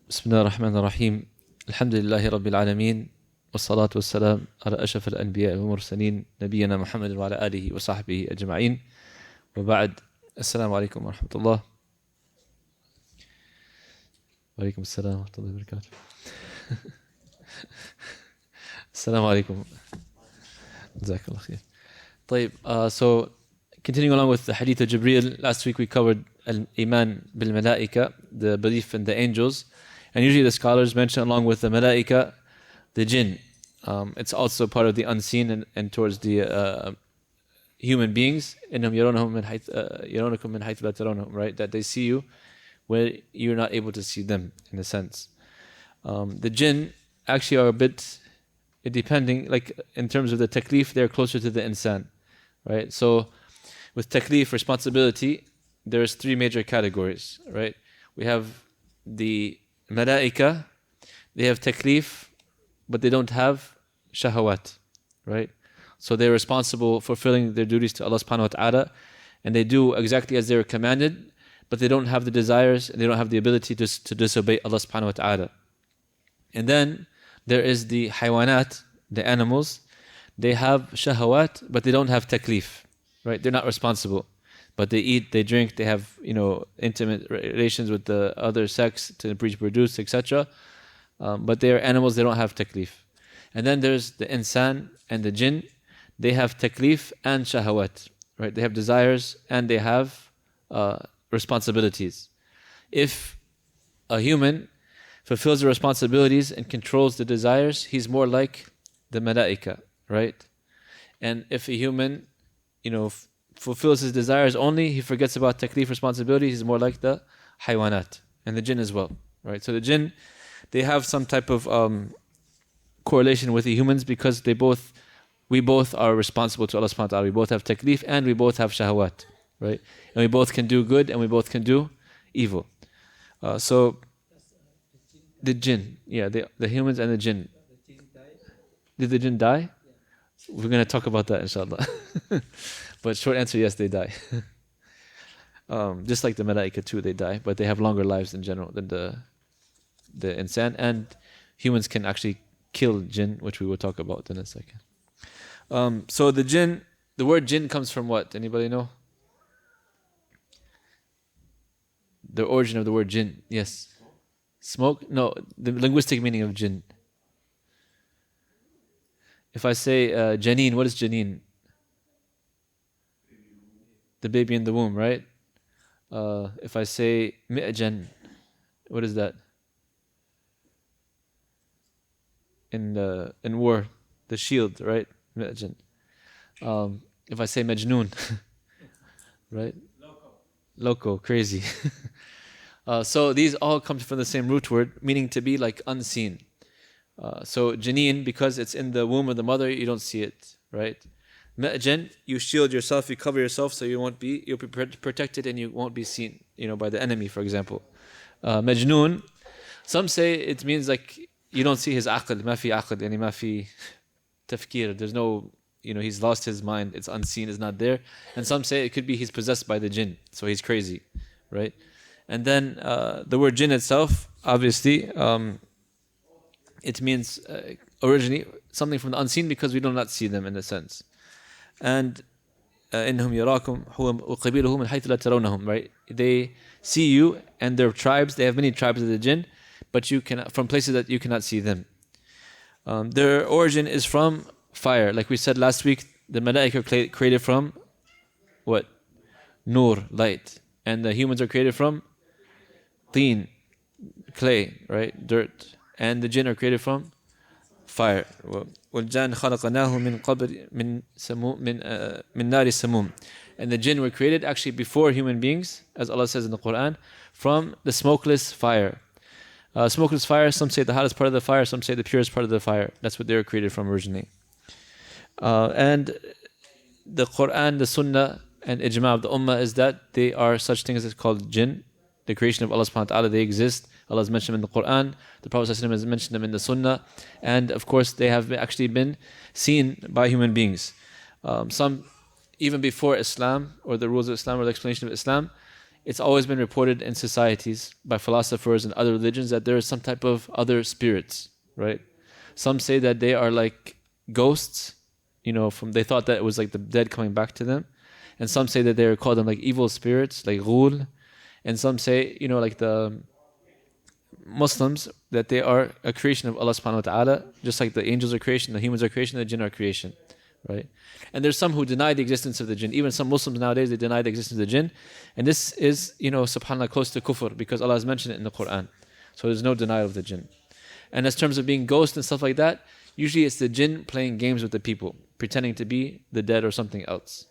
بسم الله الرحمن الرحيم الحمد لله رب العالمين والصلاة والسلام على أشرف الأنبياء والمرسلين نبينا محمد وعلى آله وصحبه أجمعين وبعد السلام عليكم ورحمة الله. وعليكم السلام ورحمة الله وبركاته. السلام عليكم. جزاك الله خير. طيب, so continuing along with the Hadith of Jibreel, last week we covered Al-Iman bil-Malaika, the belief in the angels. And usually the scholars mention along with the Malaika, the Jinn. It's also part of the unseen and towards the human beings. إِنَّهُمْ يَرَوْنَكُمْ مِنْ حَيْثُ لَا تَرَوْنَهُمْ, right? That they see you where you're not able to see them, in a sense. The Jinn actually are a bit depending, like in terms of the taklif, they're closer to the insan, right? So with taklif, responsibility, there's three major categories, right? We have the Malaika, they have taklif, but they don't have shahawat, right? So they're responsible for fulfilling their duties to Allah subhanahu wa ta'ala, and they do exactly as they were commanded, but they don't have the desires, and they don't have the ability to disobey Allah subhanahu wa ta'ala. And then there is the haywanat, the animals. They have shahawat, but they don't have taklif, right? They're not responsible. But they eat, they drink, they have, intimate relations with the other sex to reproduce, etc. But they are animals, they don't have taklif. And then there's the insan and the jinn. They have taklif and shahawat, right? They have desires and they have responsibilities. If a human fulfills the responsibilities and controls the desires, he's more like the malaika, right? And if a human, fulfills his desires only, he forgets about taklif responsibilities, he's more like the haywanat, and the jinn as well, right? So the jinn, they have some type of correlation with the humans because we both are responsible to Allah subhanahu wa ta'ala. We both have taklif and we both have shahawat, right? And we both can do good and we both can do evil. So the jinn, the humans and the jinn. Did the jinn die? We're going to talk about that inshallah. But short answer, yes, they die. Just like the malaika too, they die, but they have longer lives in general than the insan, and humans can actually kill jinn, which we will talk about in a second. So the jinn, the word jinn comes from what? Anybody know? The origin of the word jinn, yes. Smoke? No, the linguistic meaning of jinn. If I say janeen, what is janeen? The baby in the womb, right? If I say mi'jan, what is that? In war, the shield, right? Mi'jan. If I say majnoon, right? Loco, crazy. So these all come from the same root word, meaning to be like unseen. So janeen, because it's in the womb of the mother, you don't see it, right? Mi'jan, you shield yourself, you cover yourself so you'll be protected and you won't be seen, by the enemy, for example. Majnoon, some say it means like you don't see his aql, ma fi aql, yani ma fi tafkir. There's no, he's lost his mind, it's unseen, it's not there. And some say it could be he's possessed by the jinn, so he's crazy, right? And then the word jinn itself, obviously, it means originally something from the unseen because we do not see them in a sense. And إِنَّهُمْ يَرَاكُمْ وَقَبِيلُهُمْ مِنْ حَيْثُ لَا تَرَوْنَهُم, right? They see you and their tribes, they have many tribes of the jinn, but you cannot, from places that you cannot see them. Their origin is from fire. Like we said last week, the malaika created from what? Nur, light. And the humans are created from teen, clay, right? Dirt. And the jinn are created from fire. وَالْجَانَ خَلَقَنَاهُ مِنْ قَبْرِ مِنْ نَارِ السَّمُومِ. And the jinn were created actually before human beings, as Allah says in the Quran, from the smokeless fire. Smokeless fire, some say the hottest part of the fire, some say the purest part of the fire. That's what they were created from originally. And the Quran, the Sunnah, and ijma of the Ummah is that they are such things as called jinn, the creation of Allah subhanahu wa ta'ala. They exist. Allah has mentioned them in the Quran, the Prophet ﷺ has mentioned them in the Sunnah, and of course they have actually been seen by human beings. Some, even before Islam or the rules of Islam or the explanation of Islam, it's always been reported in societies by philosophers and other religions that there is some type of other spirits, right? Some say that they are like ghosts, they thought that it was like the dead coming back to them. And some say that they call them like evil spirits, like ghul. And some say, like the Muslims, that they are a creation of Allah subhanahu wa ta'ala, just like the angels are creation, the humans are creation, the jinn are creation, right? And there's some who deny the existence of the jinn. Even some Muslims nowadays, they deny the existence of the jinn. And this is, subhanAllah, close to kufr, because Allah has mentioned it in the Quran. So there's no denial of the jinn. And as terms of being ghosts and stuff like that, usually it's the jinn playing games with the people, pretending to be the dead or something else.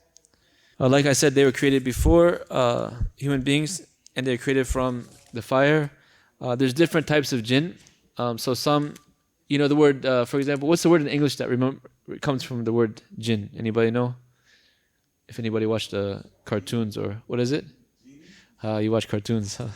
Like I said, they were created before human beings, and they're created from the fire. There's different types of jinn. So some, the word, for example, what's the word in English that comes from the word jinn? Anybody know? If anybody watched cartoons, or what is it? You watch cartoons, huh?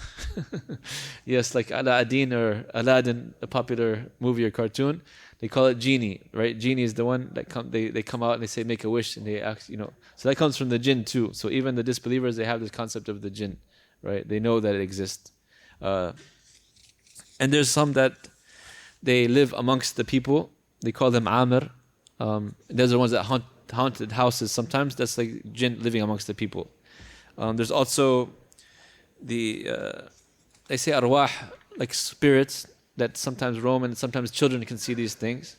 Yes, like Aladdin or Aladdin, a popular movie or cartoon. They call it genie, right? Genie is the one that they come out and they say make a wish, and they ask, So that comes from the jinn too. So even the disbelievers, they have this concept of the jinn, right? They know that it exists. And there's some that they live amongst the people. They call them amir. Those are the ones that haunted houses sometimes. That's like jinn living amongst the people. There's also they say arwah, like spirits that sometimes roam, and sometimes children can see these things.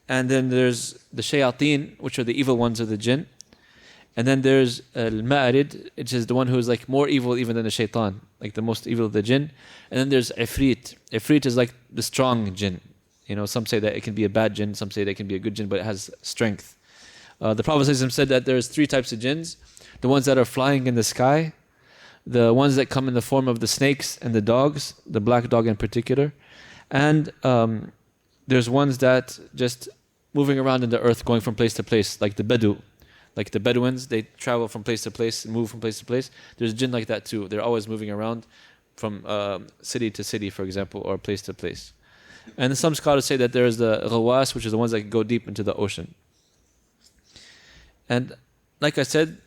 And then there's the shayateen, which are the evil ones of the jinn. And then there's al-ma'arid, which is the one who is like more evil even than the shaytan, like the most evil of the jinn. And then there's ifrit. Ifrit is like the strong jinn. Some say that it can be a bad jinn, some say that it can be a good jinn, but it has strength. The Prophet ﷺ said that there's 3 types of jinns: the ones that are flying in the sky, the ones that come in the form of the snakes and the dogs, the black dog in particular, and there's ones that just moving around in the earth, going from place to place, like the Bedu. Like the Bedouins, they travel from place to place and move from place to place. There's jinn like that too. They're always moving around from city to city, for example, or place to place. And some scholars say that there's the ghawas, which is the ones that go deep into the ocean. And like I said,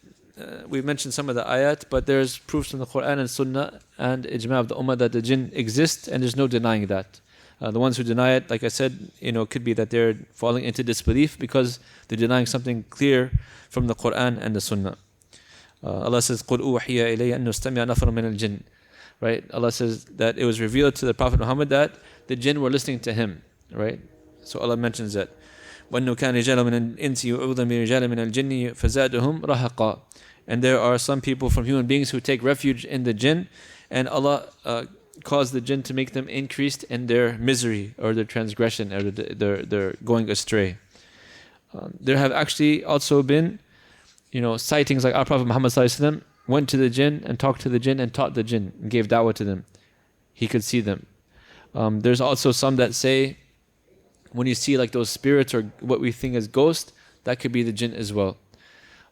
we mentioned some of the ayat, but there's proofs from the Quran and Sunnah and ijma of the ummah that the jinn exist, and there's no denying that. The ones who deny it, like I said, could be that they're falling into disbelief because they're denying something clear from the Quran and the Sunnah. Allah says, قُلْ أُوحِيَ إِلَيَّ أَنَّهُ اسْتَمِعَ نَفَرٌ مِنَ الْجِنِّ. Right? Allah says that it was revealed to the Prophet Muhammad that the jinn were listening to him. Right? So Allah mentions that. وَأَنَّهُ كَانَ رِجَالٌ مِنَ الْإِنسِ يُعُوذٌ بِرِجَالٍ مِنَ الْجِنِّ فَزَادُهُمْ رَهَقًا. And there are some people from human beings who take refuge in the jinn, and Allah cause the jinn to make them increased in their misery or their transgression or their going astray. There have actually also been, sightings like our Prophet Muhammad ﷺ went to the jinn and talked to the jinn and taught the jinn and gave da'wah to them. He could see them. There's also some that say when you see like those spirits or what we think as ghosts, that could be the jinn as well.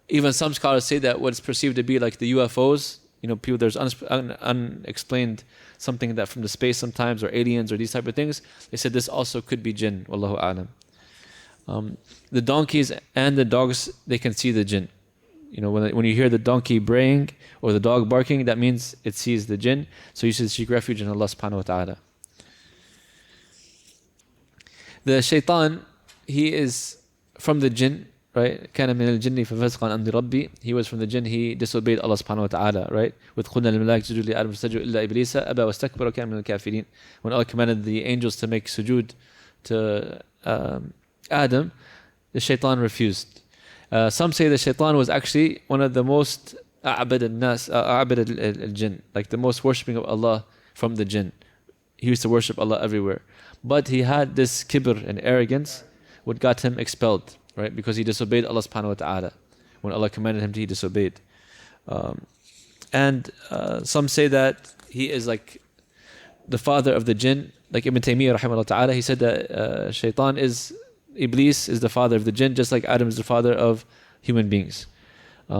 Even some scholars say that what's perceived to be like the UFOs, people, there's unexplained something that from the space sometimes, or aliens or these type of things. They said this also could be jinn. Wallahu a'lam. The donkeys and the dogs, they can see the jinn. When you hear the donkey braying or the dog barking, that means it sees the jinn. So you should seek refuge in Allah subhanahu wa ta'ala. The shaytan, he is from the jinn, right? كان من الجن ففسق عن أمر ربي. He was from the jinn, he disobeyed Allah subhanahu wa ta'ala, right? with قلنا للملائكة اسجدوا لآدم فسجدوا إلا إبليس أبى واستكبر وكان من الكافرين. When Allah commanded the angels to make sujood to Adam, the shaitan refused. Some say the shaitan was actually one of the most أعبد الناس أعبد الجن, like the most worshipping of Allah from the jinn. He used to worship Allah everywhere, but he had this kibr and arrogance, what got him expelled, right? Because he disobeyed Allah subhanahu wa ta'ala. When Allah commanded him to, he disobeyed. And some say that he is like the father of the jinn, like Ibn Taymiyyah rahimahullah ta'ala. He said that Shaytan is, Iblis is the father of the jinn, just like Adam is the father of human beings.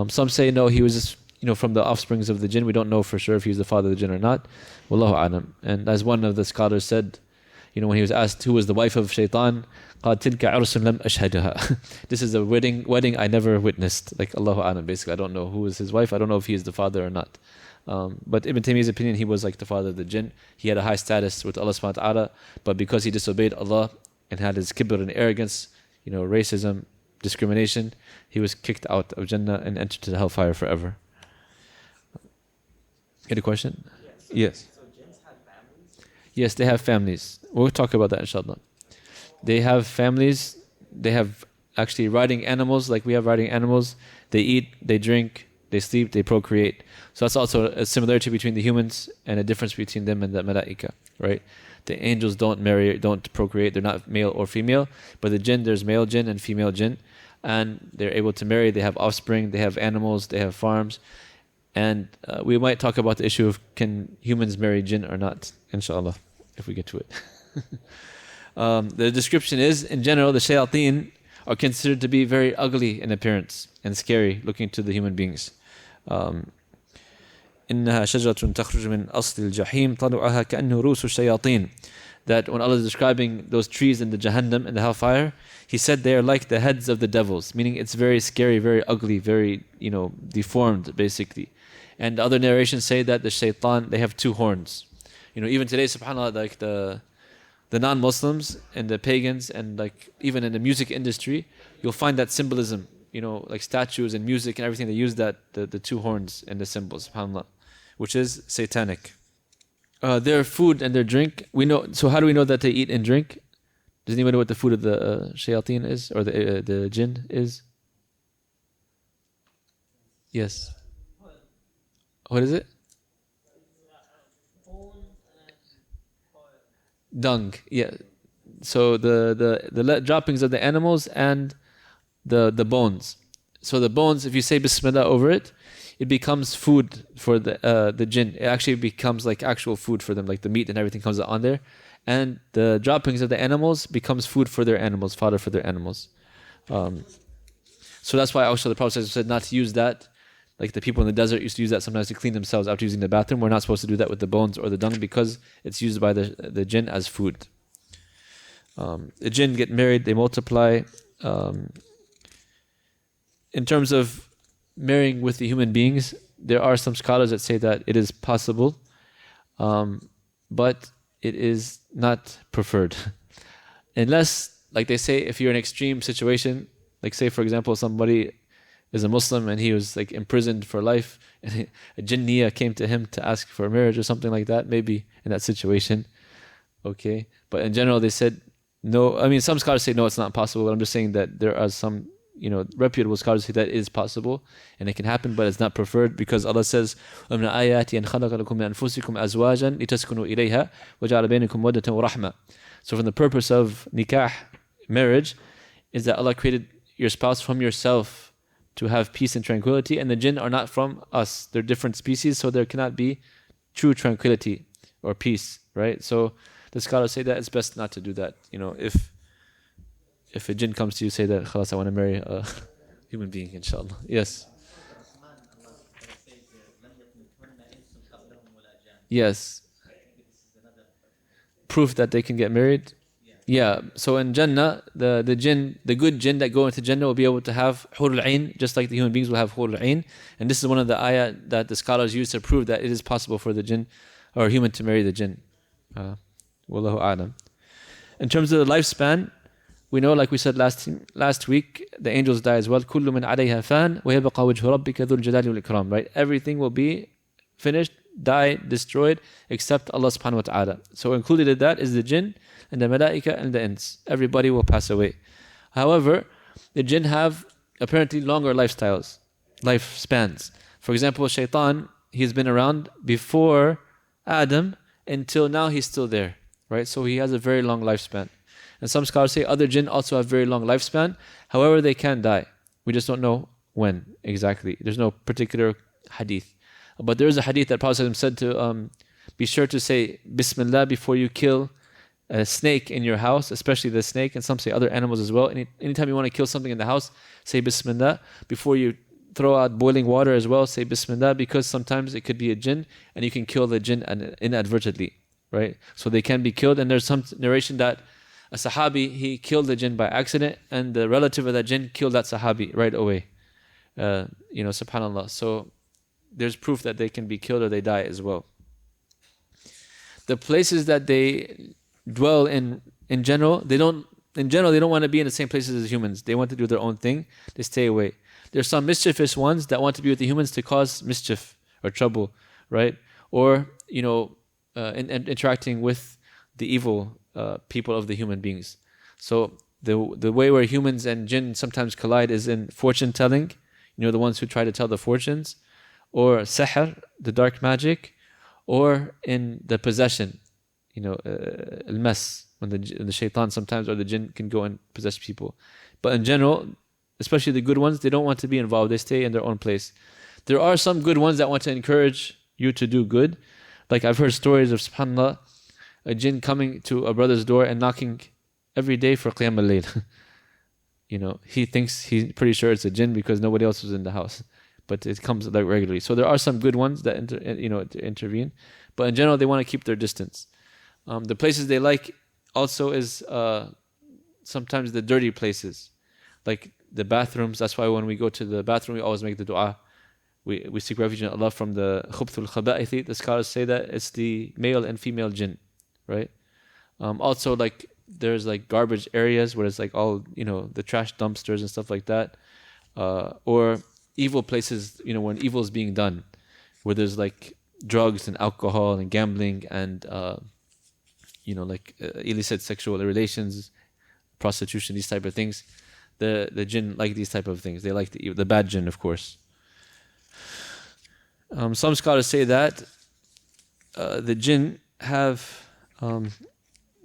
Some say no, he was just from the offsprings of the jinn. We don't know for sure if he's the father of the jinn or not. Wallahu a'lam. And as one of the scholars said, when he was asked who was the wife of Shaytan, قال تلك عرس لم أشهدها. This is a wedding I never witnessed. Like Allahu a'lam, basically. I don't know who is his wife. I don't know if he is the father or not. But Ibn Taymiyyah's opinion, he was like the father of the jinn. He had a high status with Allah subhanahu wa ta'ala, but because he disobeyed Allah and had his kibr and arrogance, racism, discrimination, he was kicked out of Jannah and entered to the hellfire forever. Get a question? Yes. So jinns have families? Yes, they have families. We'll talk about that inshallah. They have families. They have actually riding animals, like we have riding animals. They eat, they drink, they sleep, they procreate. So that's also a similarity between the humans and a difference between them and the malaika, right? The angels don't marry, don't procreate. They're not male or female. But the jinn, there's male jinn and female jinn. And they're able to marry. They have offspring. They have animals. They have farms. And we might talk about the issue of can humans marry jinn or not, inshallah, if we get to it. The description is, in general, the shayateen are considered to be very ugly in appearance and scary looking to the human beings. إنها شجرة تخرج من أصل الجحيم طلعها كأنه رؤوس الشياطين. That when Allah is describing those trees in the Jahannam, in the hellfire, He said they are like the heads of the devils, meaning it's very scary, very ugly, very, deformed, basically. And other narrations say that the Shaytaan, they have two horns. Even today, subhanAllah, like the non-Muslims and the pagans and like even in the music industry, you'll find that symbolism, like statues and music and everything, they use that, the two horns and the symbols, subhanAllah, which is satanic. Their food and their drink, we know. So how do we know that they eat and drink? Does anybody know what the food of the shayateen is, or the jinn is? Yes. What is it? Dung. Yeah. So the droppings of the animals and the bones. So the bones, if you say Bismillah over it, it becomes food for the jinn. It actually becomes like actual food for them, like the meat and everything comes on there. And the droppings of the animals becomes food for their animals, fodder for their animals. So that's why also the Prophet said not to use that. Like the people in the desert used to use that sometimes to clean themselves after using the bathroom. We're not supposed to do that with the bones or the dung because it's used by the jinn as food. The jinn get married, they multiply. In terms of marrying with the human beings, there are some scholars that say that it is possible, but it is not preferred. Unless, like they say, if you're in an extreme situation, like say for example somebody is a Muslim and he was like imprisoned for life and a jinniya came to him to ask for marriage or something like that, maybe in that situation, okay. But in general they said no. I mean, some scholars say no, it's not possible, but I'm just saying that there are some reputable scholars say that it is possible and it can happen, but it's not preferred because Allah says وَمِنْ آيَاتِ أَنْ خَلَقَ لَكُم مِنْ أَنفُسِكُمْ أَزْوَاجًا لِتَسْكُنُوا إِلَيْهَا وَجَعَلَ بَيْنَكُمْ مَوَدَّةً وَرَحْمَةً. So from the purpose of nikah, marriage, is that Allah created your spouse from yourself to have peace and tranquility, and the jinn are not from us. They're different species, so there cannot be true tranquility or peace, right? So the scholars say that it's best not to do that. If a jinn comes to you, say that, khalas, I want to marry a human being, inshallah. Yes. Yes. Proof that they can get married? Yeah. So in Jannah, the jinn, the good jinn that go into Jannah will be able to have hurul ain, just like the human beings will have hurul ain. And this is one of the ayah that the scholars use to prove that it is possible for the jinn or human to marry the jinn. Wallahu a'lam. In terms of the lifespan, we know, like we said last week, the angels die as well. كُلُّ مِنْ عَلَيْهَا فَانٍ وَيَبْقَى وَجْهُ رَبِّكَ ذُو الْجَلَالِ وَالْإِكْرَامِ. Right? Everything will be finished, die, destroyed, except Allah subhanahu wa ta'ala. So included in that is the jinn and the malaika and the ins. Everybody will pass away. However, the jinn have apparently longer lifespans. For example, Shaytaan, he's been around before Adam until now, he's still there. Right? So he has a very long lifespan. And some scholars say other jinn also have very long lifespan. However, they can die. We just don't know when exactly. There's no particular hadith. But there is a hadith that Prophet said to be sure to say Bismillah before you kill a snake in your house, especially the snake, and some say other animals as well. Anytime you want to kill something in the house, say Bismillah. Before you throw out boiling water as well, say Bismillah, because sometimes it could be a jinn and you can kill the jinn inadvertently, right? So they can be killed, and there's some narration that a sahabi, he killed the jinn by accident, and the relative of that jinn killed that sahabi right away. Subhanallah. So there's proof that they can be killed or they die as well. The places that they dwell in general, they don't want to be in the same places as humans. They want to do their own thing. They stay away. There's some mischievous ones that want to be with the humans to cause mischief or trouble, right? Or, interacting with the evil people of the human beings. So the way where humans and jinn sometimes collide is in fortune telling, the ones who try to tell the fortunes, or sihr, the dark magic, or in the possession, al-mas, when the shaytan sometimes or the jinn can go and possess people. But in general, especially the good ones, they don't want to be involved. They stay in their own place. There are some good ones that want to encourage you to do good. Like I've heard stories of, subhanAllah, a jinn coming to a brother's door and knocking every day for Qiyam al-Layl. He's pretty sure it's a jinn because nobody else was in the house. But it comes like regularly. So there are some good ones that intervene. But in general, they want to keep their distance. The places they like also is sometimes the dirty places. Like the bathrooms. That's why when we go to the bathroom, we always make the dua. We seek refuge in Allah from the khubthul khaba'ithi. The scholars say that it's the male and female jinn, right? Also, like there's like garbage areas where it's like all the trash dumpsters and stuff like that, or evil places, when evil is being done, where there's like drugs and alcohol and gambling and illicit sexual relations, prostitution, these type of things. The jinn like these type of things. They like the bad jinn, of course. Some scholars say that the jinn have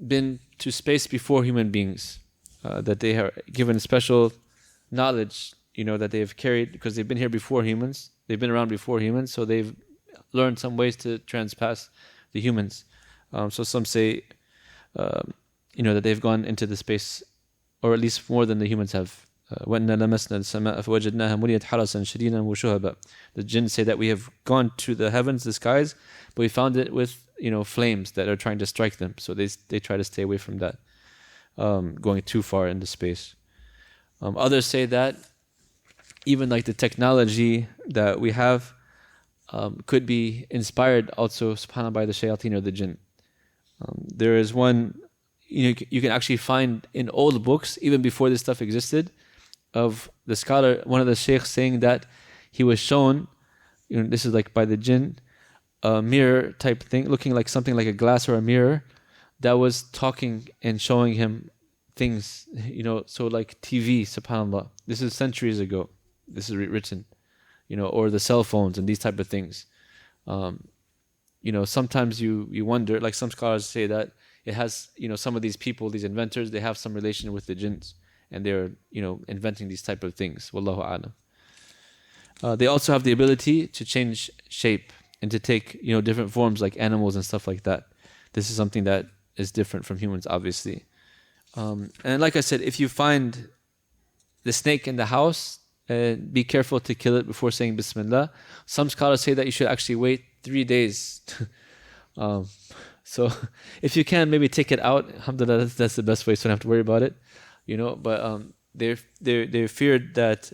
been to space before human beings, that they are given special knowledge, that they have carried because they've been here before humans. They've been around before humans, so they've learned some ways to transpass the humans. So some say, that they've gone into the space, or at least more than the humans have. وَإِنَّا لَمَسْنَا السَّمَاءَ فَوَجَدْنَاهَا مُلِيَتْ حَرَسًا شَدِيدًا وَشُهَبًا. The jinn say that we have gone to the heavens, the skies, but we found it with flames that are trying to strike them. So they try to stay away from that, going too far into space. Others say that even like the technology that we have could be inspired also, subhanAllah, by the shayateen or the jinn. There is one, you can actually find in old books, even before this stuff existed, of the scholar, one of the sheikhs saying that he was shown, this is like by the jinn, a mirror type thing, looking like something like a glass or a mirror that was talking and showing him things, so like TV, subhanAllah. This is centuries ago. This is written, or the cell phones and these type of things. Sometimes you wonder, like some scholars say that it has, some of these people, these inventors, they have some relation with the jinns, and they're, inventing these type of things. Wallahu a'lam. They also have the ability to change shape and to take, different forms like animals and stuff like that. This is something that is different from humans, obviously. And like I said, if you find the snake in the house, be careful to kill it before saying Bismillah. Some scholars say that you should actually wait 3 days. So if you can, maybe take it out. Alhamdulillah, that's the best way, so you don't have to worry about it. But they feared that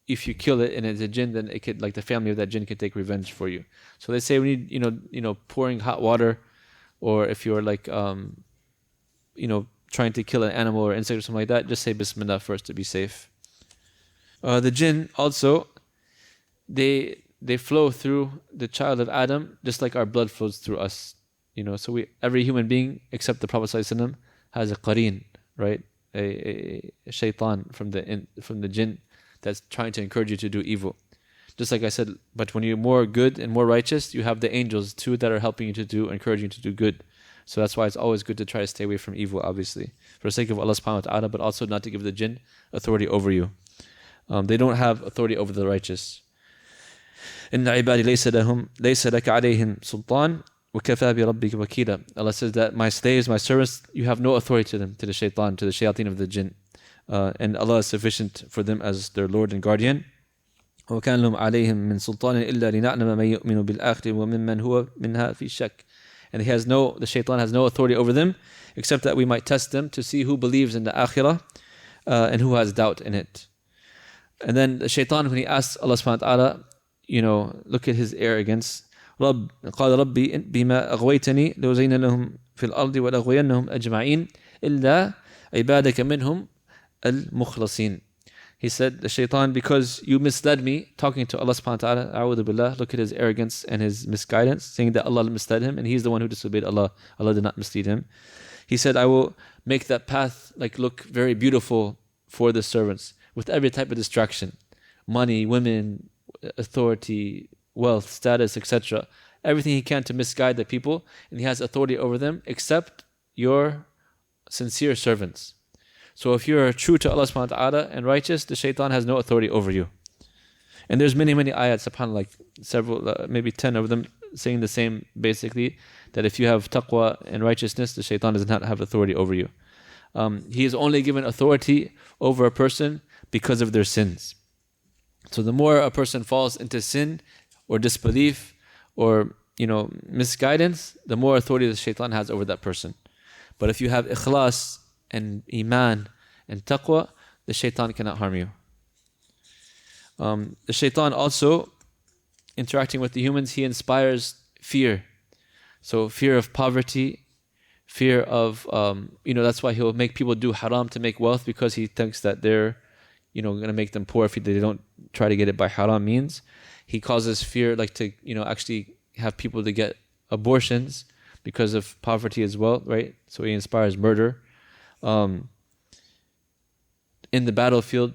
if you kill it and it's a jinn, then it could, like the family of that jinn could take revenge for you. So they say we need, pouring hot water, or if you're like, trying to kill an animal or insect or something like that, just say Bismillah first to be safe. The jinn also, they flow through the child of Adam just like our blood flows through us. So every human being except the Prophet ﷺ has a qareen, right? A shaytaan from the jinn that's trying to encourage you to do evil. Just like I said, but when you're more good and more righteous, you have the angels too that are helping you to encouraging you to do good. So that's why it's always good to try to stay away from evil, obviously, for the sake of Allah subhanahu wa ta'ala, but also not to give the jinn authority over you. They don't have authority over the righteous. إِنَّ عِبَادِ لَيْسَ لَكَ عَلَيْهِمْ سُلْطَانٌ وَكَفَى بِرَبِّكَ وَكِيلًا. Allah says that my slaves, my servants, you have no authority to them, to the shaytan, to the shayateen of the jinn. And Allah is sufficient for them as their Lord and guardian. وَكَانَ لَهُمْ عَلَيْهِمْ مِنْ سُلْطَانٍ إِلَّا لِنَعْلَمَ مَنْ يُؤْمِنُ بِالْآخِرِ وَمِمَّنْ هُوَ مِنْهَا فِي شَكٍّ. And the shaytan has no authority over them, except that we might test them to see who believes in the akhirah and who has doubt in it. And then the Shaytaan, when he asks Allah subhanahu wa ta'ala, look at his arrogance. قال ربي بما أغويتني لأزين لهم في الأرض ولأغوينهم أجمعين إلا عبادك منهم المخلصين. He said, the Shaytaan, because you misled me, talking to Allah subhanahu wa ta'ala, a'udhu billah, look at his arrogance and his misguidance, saying that Allah misled him, and he's the one who disobeyed Allah. Allah did not mislead him. He said, I will make that path look very beautiful for the servants, with every type of distraction. Money, women, authority, wealth, status, etc. Everything he can to misguide the people, and he has authority over them, except your sincere servants. So if you're true to Allah subhanahu wa ta'ala and righteous, the Shaytaan has no authority over you. And there's many ayats, subhanAllah, several, maybe 10 of them, saying the same, basically, that if you have taqwa and righteousness, the Shaytaan does not have authority over you. He is only given authority over a person because of their sins. So the more a person falls into sin or disbelief or misguidance, the more authority the Shaytaan has over that person. But if you have ikhlas and iman and taqwa, the Shaytaan cannot harm you. The Shaytaan also, interacting with the humans, he inspires fear. So fear of poverty, fear of, that's why he'll make people do haram to make wealth, because he thinks that they're, going to make them poor if they don't try to get it by haram means. He causes fear, to, actually have people to get abortions because of poverty as well, right? So he inspires murder. In the battlefield,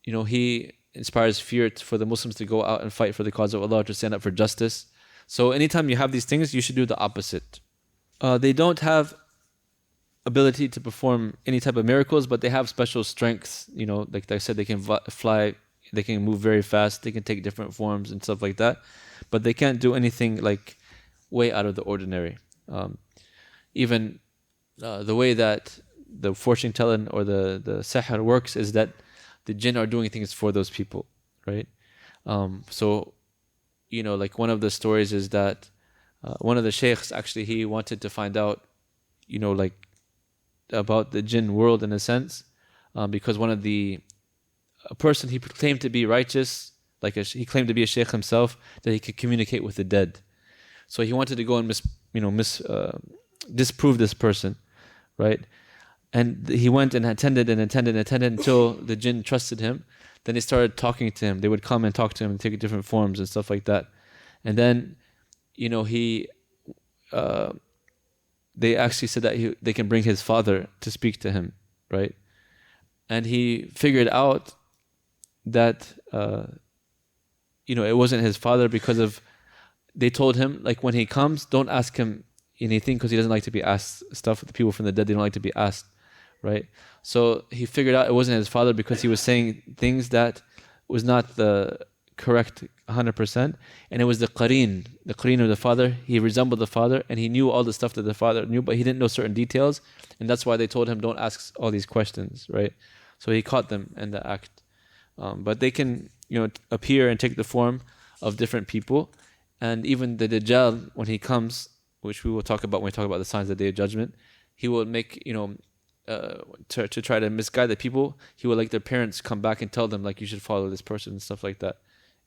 he inspires fear for the Muslims to go out and fight for the cause of Allah, to stand up for justice. So anytime you have these things, you should do the opposite. They don't have ability to perform any type of miracles, but they have special strengths. Like I said, they can fly, they can move very fast, they can take different forms and stuff like that. But they can't do anything way out of the ordinary. Even the way that the fortune telling or the sihr works is that the jinn are doing things for those people, right? So, one of the stories is that one of the shaykhs, actually, he wanted to find out, about the jinn world in a sense, because a person he claimed to be righteous, he claimed to be a shaykh himself, that he could communicate with the dead. So he wanted to go and disprove this person, right? And he went and attended until the jinn trusted him. Then they started talking to him. They would come and talk to him and take different forms and stuff like that. And then, they actually said that they can bring his father to speak to him, right? And he figured out that, it wasn't his father, because they told him, when he comes, don't ask him anything, because he doesn't like to be asked stuff. The people from the dead, they don't like to be asked, right? So he figured out it wasn't his father, because he was saying things that was not the correct 100%, and it was the qareen of the father. He resembled the father, and he knew all the stuff that the father knew, but he didn't know certain details, and that's why they told him, don't ask all these questions, right? So he caught them in the act. But they can, appear and take the form of different people. And even the Dajjal, when he comes, which we will talk about when we talk about the signs of the Day of Judgment, he will make, to try to misguide the people, he will their parents come back and tell them, you should follow this person and stuff like that.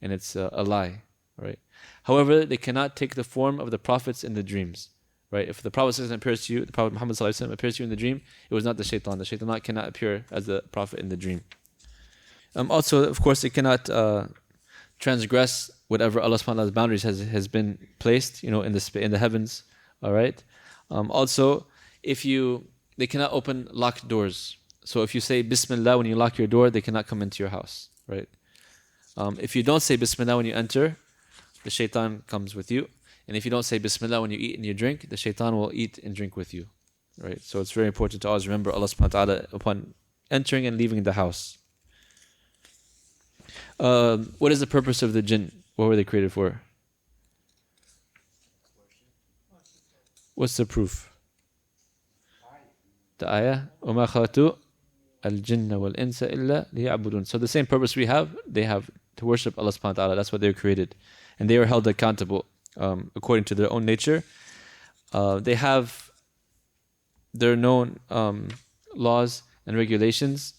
And it's a lie, right? However, they cannot take the form of the prophets in the dreams, right? If the Prophet appears to you, the Prophet Muhammad appears to you in the dream, it was not the Shaytaan. The Shaytaan cannot appear as the Prophet in the dream. Also, of course, it cannot transgress whatever Allah subhanahu wa ta'ala's boundaries has been placed, in the heavens, all right? Also, they cannot open locked doors. So if you say Bismillah when you lock your door, they cannot come into your house, right? If you don't say Bismillah when you enter, the Shaytaan comes with you. And if you don't say Bismillah when you eat and you drink, the Shaytaan will eat and drink with you, right? So it's very important to always remember Allah subhanahu wa ta'ala upon entering and leaving the house. What is the purpose of the jinn? What were they created for? What's the proof? The ayah, وَمَا خَلَقْتُ الْجِنَّ وَالْإِنسَ إِلَّا لِيَعْبُدُونَ. So the same purpose we have, they have, to worship Allah subhanahu wa ta'ala. That's what they were created. And they are held accountable according to their own nature. They have their known laws and regulations.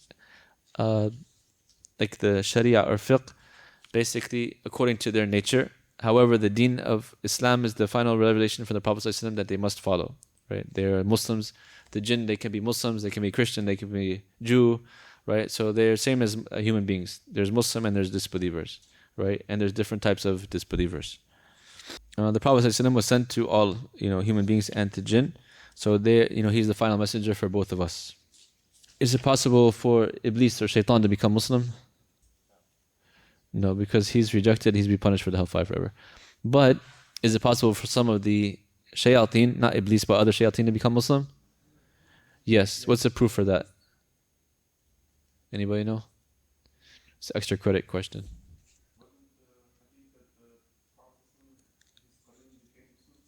like the Sharia or fiqh, basically according to their nature. However, the deen of Islam is the final revelation from the Prophet ﷺ that they must follow. Right? They are Muslims. The jinn, they can be Muslims, they can be Christian, they can be Jew, right? So they're same as human beings. There's Muslim and there's disbelievers, right? And there's different types of disbelievers. The Prophet ﷺ was sent to all, human beings and to jinn. So he's the final messenger for both of us. Is it possible for Iblis or Shaytaan to become Muslim? No, because he's rejected, he's be punished for the hellfire forever. But is it possible for some of the Shayateen, not Iblis, but other Shayateen to become Muslim? Yes. What's the proof for that? Anybody know? It's an extra credit question.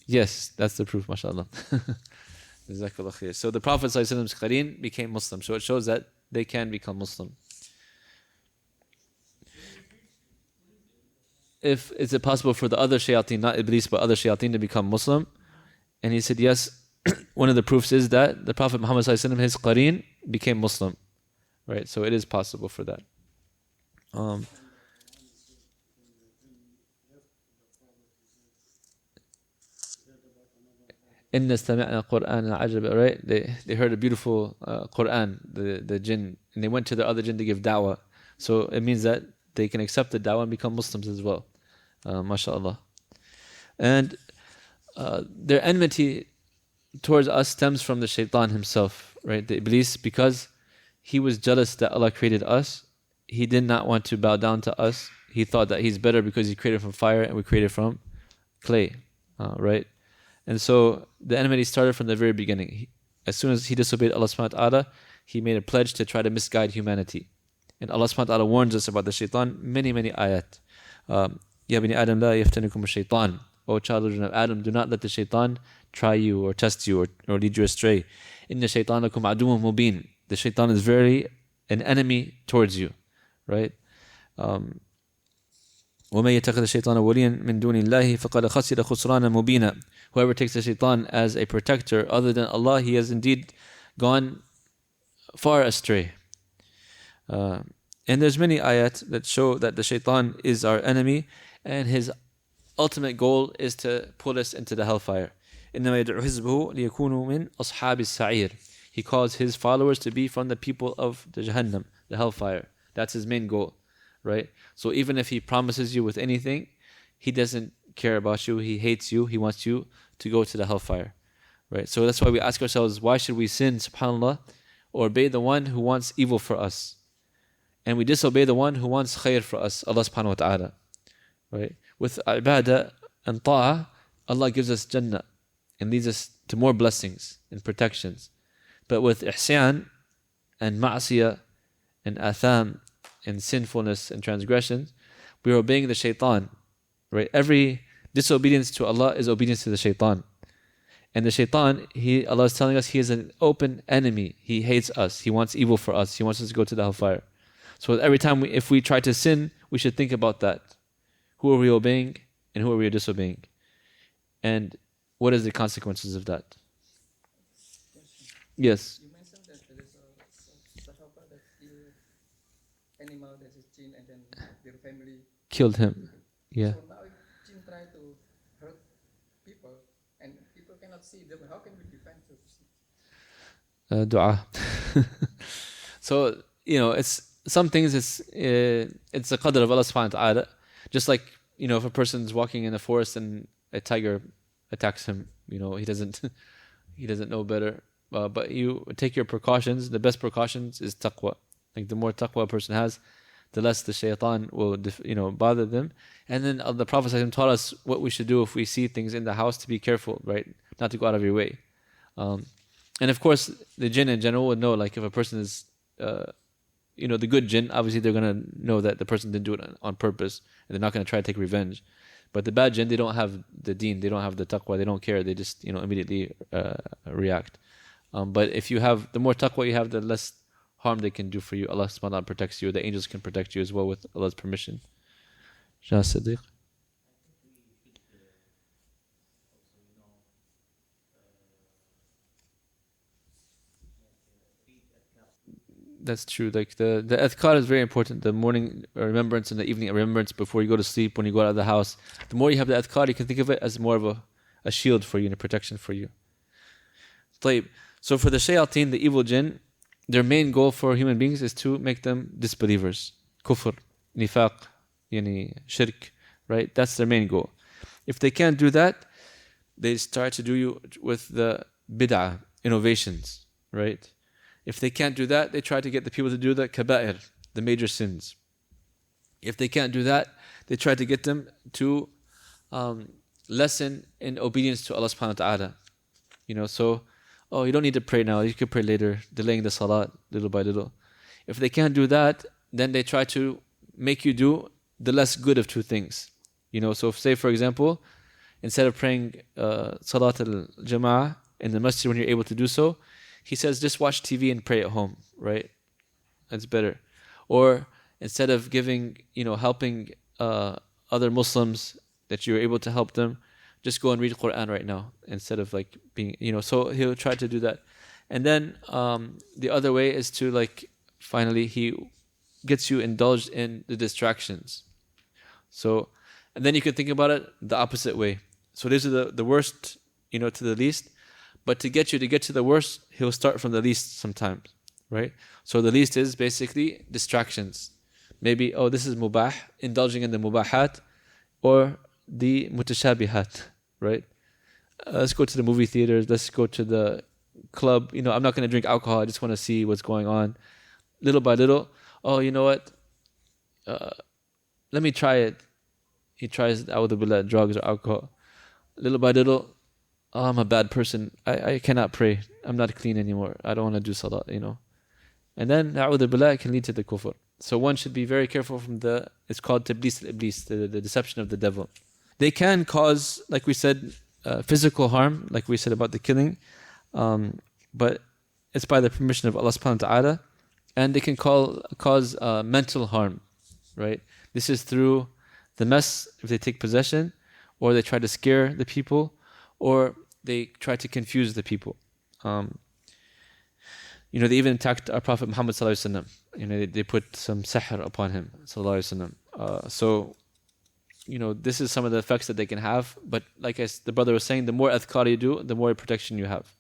Yes, that's the proof, mashallah. Jazakallah khair. So the Prophet ﷺ's Qareen became Muslim. So it shows that they can become Muslim. Is it possible for the other Shayateen, not Iblis, but other Shayateen to become Muslim? And he said, yes. One of the proofs is that the Prophet Muhammad ﷺ, his Qareen, became Muslim. Right? So it is possible for that. Inna sami'na Qur'an al-ajab, right? They heard a beautiful Qur'an, the jinn, and they went to the other jinn to give da'wah. So it means that they can accept the da'wah and become Muslims as well. MashaAllah. And their enmity towards us stems from the Shaytaan himself, right? The Iblis, because he was jealous that Allah created us, he did not want to bow down to us. He thought that he's better because he created from fire and we created from clay, right? And so the enmity started from the very beginning. As soon as he disobeyed Allah subhanahu wa ta'ala, he made a pledge to try to misguide humanity. And Allah subhanahu wa ta'ala warns us about the Shaytaan, many, many ayat. Ya bani Adam la yaftanikum shaytan. O children of Adam, do not let the Shaytaan try you or test you or lead you astray. Inna shaytanakum aduwwun mubin. The Shaytaan is very an enemy towards you, right? وَمَن يَتَّخِذِ الشَّيْطَانَ وَلِيًّا مِن دُونِ اللَّهِ فَقَدْ خَسِرَ خُسْرَانًا مُبِينًا. Whoever takes the Shaytaan as a protector other than Allah, he has indeed gone far astray. And there's many ayat that show that the Shaytaan is our enemy and his ultimate goal is to pull us into the hellfire. إِنَّمَا يَدْعُ حِزْبَهُ لِيَكُونُوا مِنْ أَصْحَابِ السَّعِيرِ. He calls his followers to be from the people of the Jahannam, the hellfire. That's his main goal, right? So even if he promises you with anything, he doesn't care about you, he hates you, he wants you to go to the hellfire, right? So that's why we ask ourselves, why should we sin, subhanAllah, or obey the one who wants evil for us? And we disobey the one who wants khair for us, Allah subhanahu wa ta'ala, right? With ibadah and ta'ah, Allah gives us Jannah and leads us to more blessings and protections. But with ihsan and ma'asiyah and atham and sinfulness and transgressions, we are obeying the Shaytaan, right? Every disobedience to Allah is obedience to the Shaytaan. And the Shaytaan, Allah is telling us he is an open enemy. He hates us. He wants evil for us. He wants us to go to the hellfire. So every time if we try to sin, we should think about that. Who are we obeying and who are we disobeying? And what is the consequences of that? Yes. You mentioned that there is a Sahaba that killed animal that is jinn and then their family Killed him. Yeah. So now if jinn try to hurt people and people cannot see them, how can we defend them? Dua. So, it's some things it's a qadr of Allah subhanahu wa ta'ala. Just like, if a person's walking in the forest and a tiger attacks him, he doesn't know better. But you take your precautions. The best precautions is taqwa. Like the more taqwa a person has, the less the shaytan will bother them. And then the Prophet ﷺ taught us what we should do if we see things in the house, to be careful, right? Not to go out of your way. And of course, the jinn in general would know, like if a person is, the good jinn, obviously they're going to know that the person didn't do it on purpose, and they're not going to try to take revenge. But the bad jinn, they don't have the deen, they don't have the taqwa, they don't care, they just immediately react. But if you have, the more taqwa you have, the less harm they can do for you. Allah subhanahu wa ta'ala protects you. The angels can protect you as well with Allah's permission. Shah Siddiq. That's true. Like the adhkar is very important. The morning remembrance and the evening remembrance before you go to sleep, when you go out of the house. The more you have the adhkar, you can think of it as more of a shield for you and a protection for you. طيب. So for the shayateen, the evil jinn, their main goal for human beings is to make them disbelievers. Kufr, nifaq, yani shirk, right? That's their main goal. If they can't do that, they start to do you with the bid'ah, innovations, right? If they can't do that, they try to get the people to do the kaba'ir, the major sins. If they can't do that, they try to get them to lessen in obedience to Allah subhanahu wa ta'ala. So, oh, you don't need to pray now, you can pray later, delaying the salat little by little. If they can't do that, then they try to make you do the less good of two things. So say for example, instead of praying salat al-jama'ah in the masjid when you're able to do so, he says just watch TV and pray at home, right? That's better. Or instead of giving, helping other Muslims that you're able to help them, just go and read Quran right now instead of like being, so he'll try to do that. And then the other way is to finally he gets you indulged in the distractions. So, and then you can think about it the opposite way. So these are the worst, to the least. But to get to the worst, he'll start from the least sometimes, right? So the least is basically distractions. Maybe, this is mubah, indulging in the mubahat, or the mutashabihat, right? Let's go to the movie theaters, let's go to the club. I'm not going to drink alcohol, I just want to see what's going on. Little by little, you know what? Let me try it. He tries a'udhu billah, drugs or alcohol. Little by little, I'm a bad person. I cannot pray. I'm not clean anymore. I don't want to do salah, And then, a'udhu billah, can lead to the kufr. So one should be very careful from it's called tablis al-iblis, the deception of the devil. They can cause, like we said, physical harm, like we said about the killing, but it's by the permission of Allah subhanahu wa ta'ala, and they can cause mental harm, right? This is through the mess, if they take possession, or they try to scare the people, or they try to confuse the people. They even attacked our Prophet Muhammad sallallahu alaihi wasallam. They put some sihr upon him sallallahu alaihi wasallam. So, this is some of the effects that they can have. But like the brother was saying, the more adhkar you do, the more protection you have.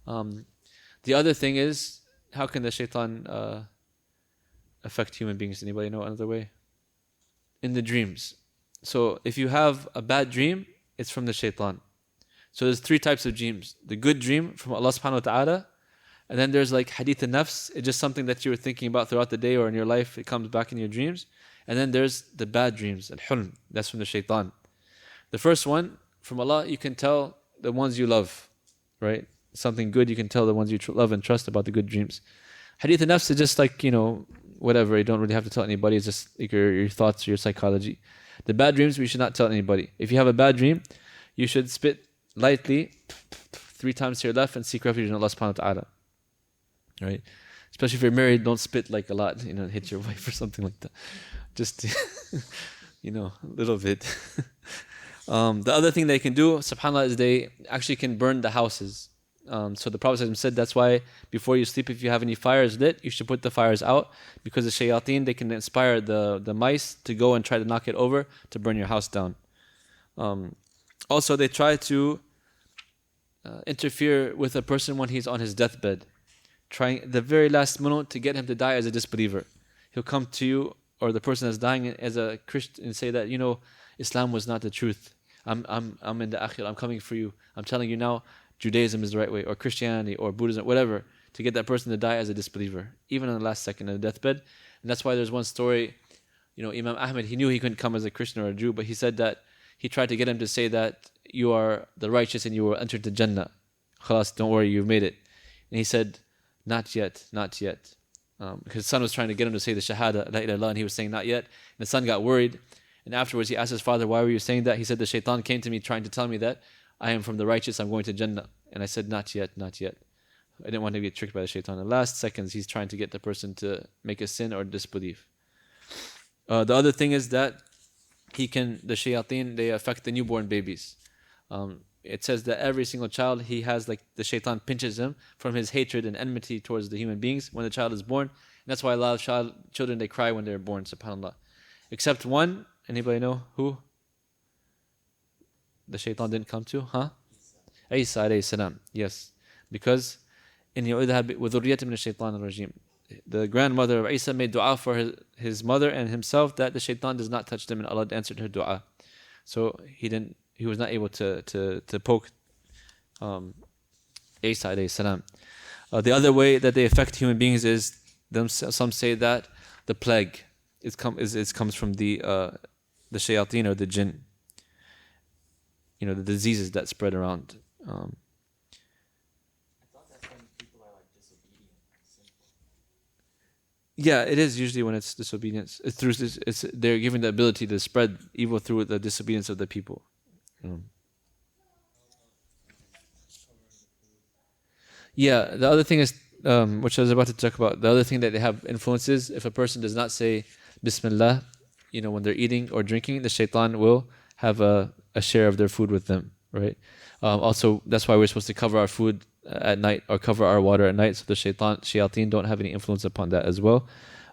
The other thing is, how can the shaitan affect human beings? Anybody know another way? In the dreams. So if you have a bad dream, it's from the shaitan. So there's 3 types of dreams. The good dream from Allah subhanahu wa ta'ala, and then there's hadith al-nafs, it's just something that you were thinking about throughout the day or in your life, it comes back in your dreams. And then there's the bad dreams, al-hulm, that's from the shaitan. The first one, from Allah, you can tell the ones you love, right? Something good, you can tell the ones you love and trust about the good dreams. Hadith al-nafs is just whatever, you don't really have to tell anybody, it's just your thoughts, your psychology. The bad dreams, we should not tell anybody. If you have a bad dream, you should spit lightly 3 times to your left and seek refuge in Allah subhanahu wa ta'ala. Right? Especially if you're married, don't spit a lot, hit your wife or something like that. Just, a little bit. The other thing they can do, subhanAllah, is they actually can burn the houses. So the Prophet said that's why before you sleep, if you have any fires lit, you should put the fires out, because the shayateen, they can inspire the mice to go and try to knock it over to burn your house down. Also, they try to interfere with a person when he's on his deathbed, trying the very last minute to get him to die as a disbeliever. He'll come to you, or the person that's dying as a Christian, and say that, Islam was not the truth. I'm in the akhir, I'm coming for you. I'm telling you now, Judaism is the right way, or Christianity, or Buddhism, whatever, to get that person to die as a disbeliever, even on the last second of the deathbed. And that's why there's one story, Imam Ahmed, he knew he couldn't come as a Christian or a Jew, but he said that he tried to get him to say that you are the righteous and you will enter the Jannah. Khalas, don't worry, you've made it. And he said, not yet, not yet. Because his son was trying to get him to say the Shahada, La ilaha illallah, and he was saying not yet. And the son got worried. And afterwards he asked his father, why were you saying that? He said, the shaitan came to me trying to tell me that I am from the righteous, I'm going to Jannah. And I said, not yet, not yet. I didn't want to get tricked by the shaitan. In the last seconds, he's trying to get the person to make a sin or disbelief. The other thing is that the shayateen, they affect the newborn babies. It says that every single child, he has the shaitan pinches him from his hatred and enmity towards the human beings when the child is born. And That's why a lot of children, they cry when they're born, subhanAllah. Except one, anybody know who? The shaitan didn't come to, huh? Isa alayhi salam. Yes. Because in يعوذها وذرية من الشيطان الرجيم. The grandmother of Isa made dua for his mother and himself that the shaitan does not touch them, and Allah answered her dua. So he was not able to poke Isa alayhi salam. The other way that they affect human beings is some say that the plague comes from the shayateen or the jinn. The diseases that spread around. I thought that's when people are like disobedient, sinful. Yeah, it is usually when it's disobedience. They're given the ability to spread evil through the disobedience of the people. Yeah, the other thing is, which I was about to talk about, the other thing that they have influences, if a person does not say Bismillah, when they're eating or drinking, the shaitan will have a share of their food with them, right? Also, that's why we're supposed to cover our food at night or cover our water at night, so the shayateen don't have any influence upon that as well.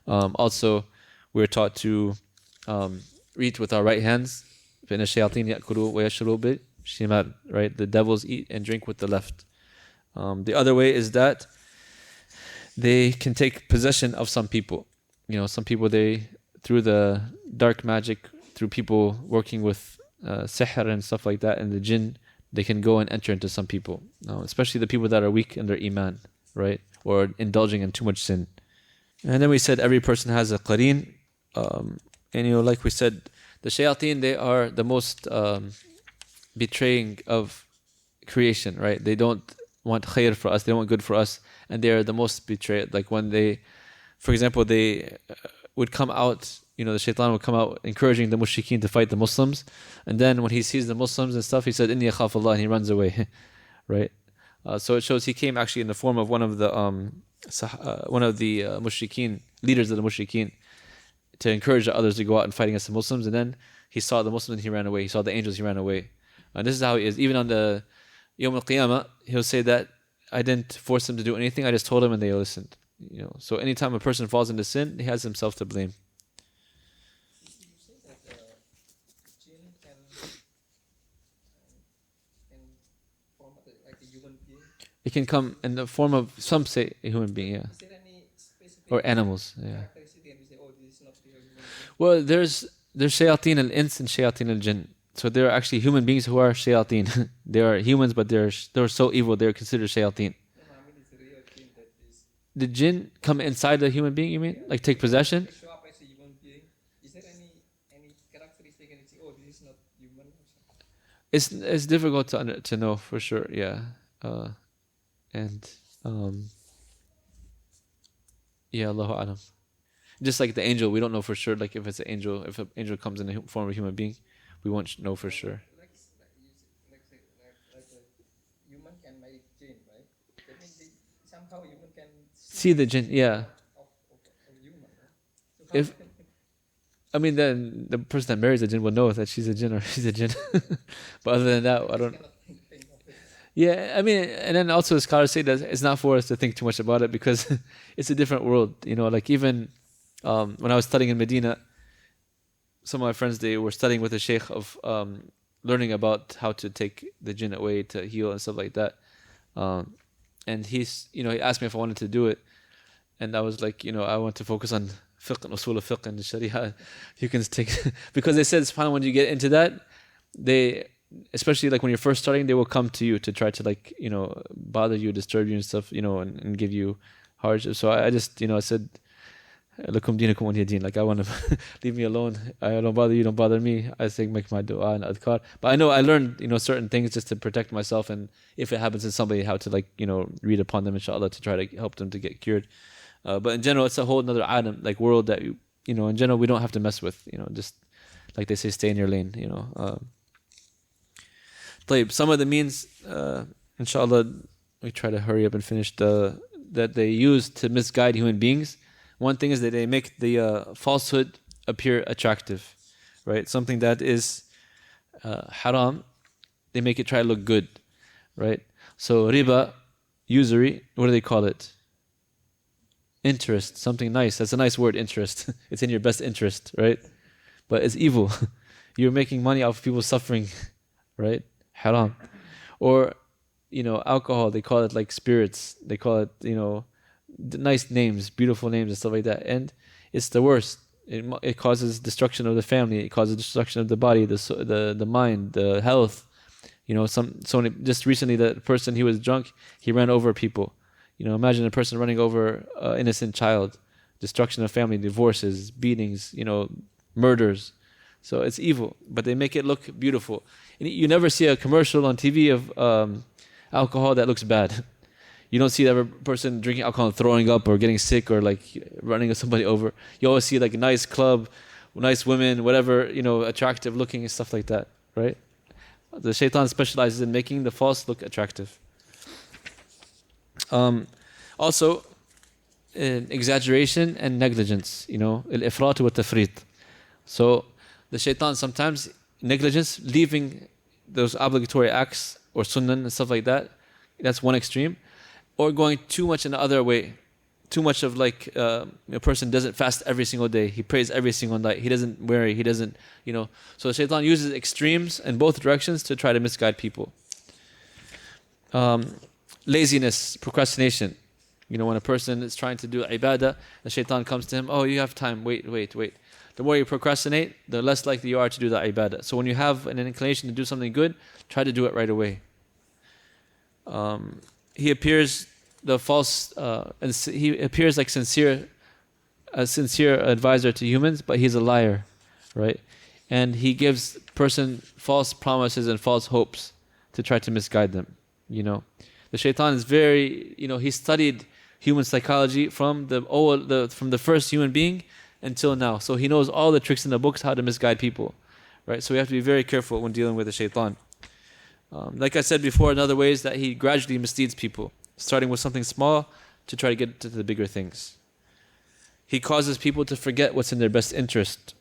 Also, we're taught to eat with our right hands. فإن الشياطين يأكلوا ويشربوا بالشمال, right? The devils eat and drink with the left. The other way is that they can take possession of some people. Some people, through the dark magic, through people working with sihr and stuff like that, and the jinn, they can go and enter into some people, especially the people that are weak in their iman, right? Or indulging in too much sin. And then we said every person has a qareen. And like we said, the shayateen, they are the most betraying of creation, right? They don't want khair for us, they don't want good for us, and they are the most betrayed. Like when they, for example, they would come out, the shaitan would come out encouraging the mushrikeen to fight the Muslims, and then when he sees the Muslims and stuff, he said, Inni akhaf Allah, and he runs away, right? So it shows he came actually in the form of one of the mushrikeen, leaders of the mushrikeen, to encourage the others to go out and fight against the Muslims, and then he saw the Muslims and he ran away. He saw the angels, he ran away. And this is how he is. Even on the Yawm al-Qiyamah, he'll say that I didn't force them to do anything, I just told them and they listened. So anytime a person falls into sin, he has himself to blame. You say that jinn can form like a human being. It can come in the form of, some say, a human being, yeah. Is there any specific Or animals, yeah. characteristic that we say, oh, this is not real human being? Well, there's Shayateen al-Ins and Shayateen al-Jinn. So there are actually human beings who are Shayateen. They are humans, but they're so evil, they're considered Shayateen. No, I mean it's a real jinn that is. The jinn come inside the human being, you mean? Like take possession? They show up as a human being. Is there any characteristic that you say, oh, this is not human? Or something? It's difficult to know for sure, yeah. Yeah, Allahu Alam. Just like the angel, we don't know for sure. Like if it's an angel, if an angel comes in the form of a human being, we won't know for sure. Like a human can make jinn, right? That means somehow human can See the jinn, yeah. of human, right? So If I mean, then the person that marries a jinn will know that she's a jinn or she's a jinn. But other than that, I don't. cannot think of it. Yeah, I mean, and then also scholars say that it's not for us to think too much about it because it's a different world. Like even when I was studying in Medina, some of my friends, they were studying with a sheikh of learning about how to take the jinn away to heal and stuff like that. And he asked me if I wanted to do it, and I was like, I want to focus on fiqh and usul al-fiqh and sharia. You can take because they said, subhanAllah, when you get into that, especially like when you're first starting, they will come to you to try to bother you, disturb you and stuff, and give you hardship. So I just I said, lakum dinakum waliya din. Like I want to leave me alone. I don't bother you, don't bother me. I think make my dua and adhkar. But I know I learned certain things just to protect myself, and if it happens to somebody, how to read upon them, inshallah, to try to help them to get cured. But in general, it's a whole another item, like world that in general we don't have to mess with. Just like they say, stay in your lane. Some of the means, inshallah, we try to hurry up and finish that they use to misguide human beings. One thing is that they make the falsehood appear attractive, right? Something that is haram, they make it try to look good, right? So riba, usury, what do they call it? interest, something nice. That's a nice word, interest. It's in your best interest, right? But it's evil. You're making money off of people suffering, right? Haram. Or, alcohol, they call it like spirits. They call it, nice names, beautiful names and stuff like that. And it's the worst. It causes destruction of the family. It causes destruction of the body, the mind, the health. Just recently, the person, he was drunk, he ran over people. Imagine a person running over an innocent child. Destruction of family, divorces, beatings, murders. So it's evil, but they make it look beautiful. And you never see a commercial on TV of alcohol that looks bad. You don't see that person drinking alcohol and throwing up or getting sick or like running somebody over. You always see like a nice club, nice women, whatever, attractive looking and stuff like that, right? The shaitan specializes in making the false look attractive. Also, exaggeration and negligence, al-ifrat wa tafrit. So the shaitan sometimes negligence, leaving those obligatory acts or sunnah and stuff like that, that's one extreme. Or going too much in the other way. Too much of like a person doesn't fast every single day. He prays every single night. He doesn't worry. He doesn't, So the shaitan uses extremes in both directions to try to misguide people. Laziness, procrastination. When a person is trying to do ibadah, the shaitan comes to him, oh, you have time, wait. The more you procrastinate, the less likely you are to do the ibadah. So when you have an inclination to do something good, try to do it right away. He appears he appears like a sincere advisor to humans, but he's a liar, right? And he gives person false promises and false hopes to try to misguide them. The shaitan is very, he studied human psychology from the first human being until now. So he knows all the tricks in the books how to misguide people, right? So we have to be very careful when dealing with the shaitan. Like I said before, another way is that he gradually misleads people, starting with something small to try to get to the bigger things. He causes people to forget what's in their best interest,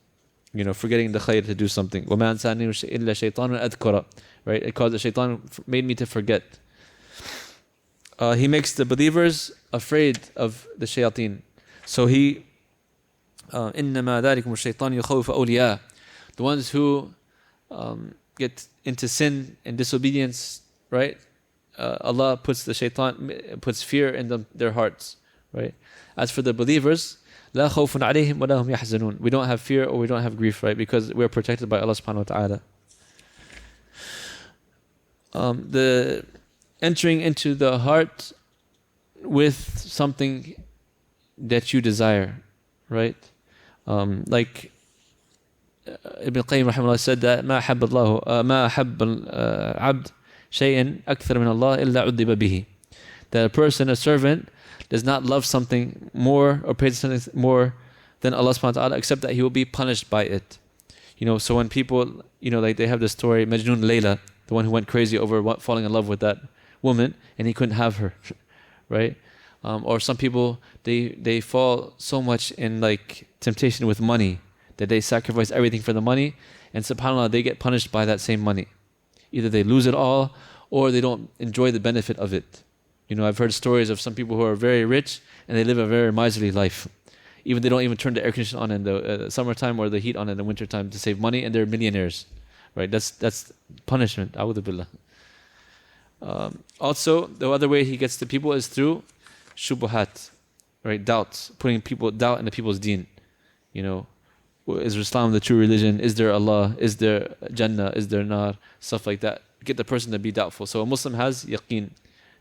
forgetting the khair to do something. وَمَا أَنْسَانِي إِلَّا شَيْطَانٌ أَذْكُرَ. Right? It caused the shaitan made me to forget. He makes the believers afraid of the shayateen. So he, إِنَّمَا ذَلِكُمُ الشَّيْطَانُ يُخَوِّفُ أَوْلِيَاءَهُ. The ones who get into sin and disobedience, right? Allah puts fear in their hearts, right? As for the believers, لا خوف عليهم ولا هم يحزنون. We don't have fear or we don't have grief, right? Because we're protected by Allah subhanahu wa ta'ala. The entering into the heart with something that you desire, right? Like Ibn Qayyim rahimahullah said that ما أحب العبد شيئا أكثر من الله إلا عذب به. That a person, a servant, does not love something more or praise something more than Allah subhanahu wa ta'ala, except that he will be punished by it. So when people, like they have the story, Majnun Layla, the one who went crazy over falling in love with that woman and he couldn't have her, right? Or some people, they fall so much in like temptation with money that they sacrifice everything for the money, and subhanAllah, they get punished by that same money. Either they lose it all or they don't enjoy the benefit of it. I've heard stories of some people who are very rich and they live a very miserly life. They don't even turn the air conditioner on in the summertime or the heat on in the wintertime to save money, and they're millionaires. Right? That's punishment. A'udhu billah. Also, the other way he gets to people is through shubuhat, right? Doubts, putting doubt into people's deen. Is Islam the true religion? Is there Allah? Is there Jannah? Is there Nar? Stuff like that. Get the person to be doubtful. So a Muslim has yaqeen.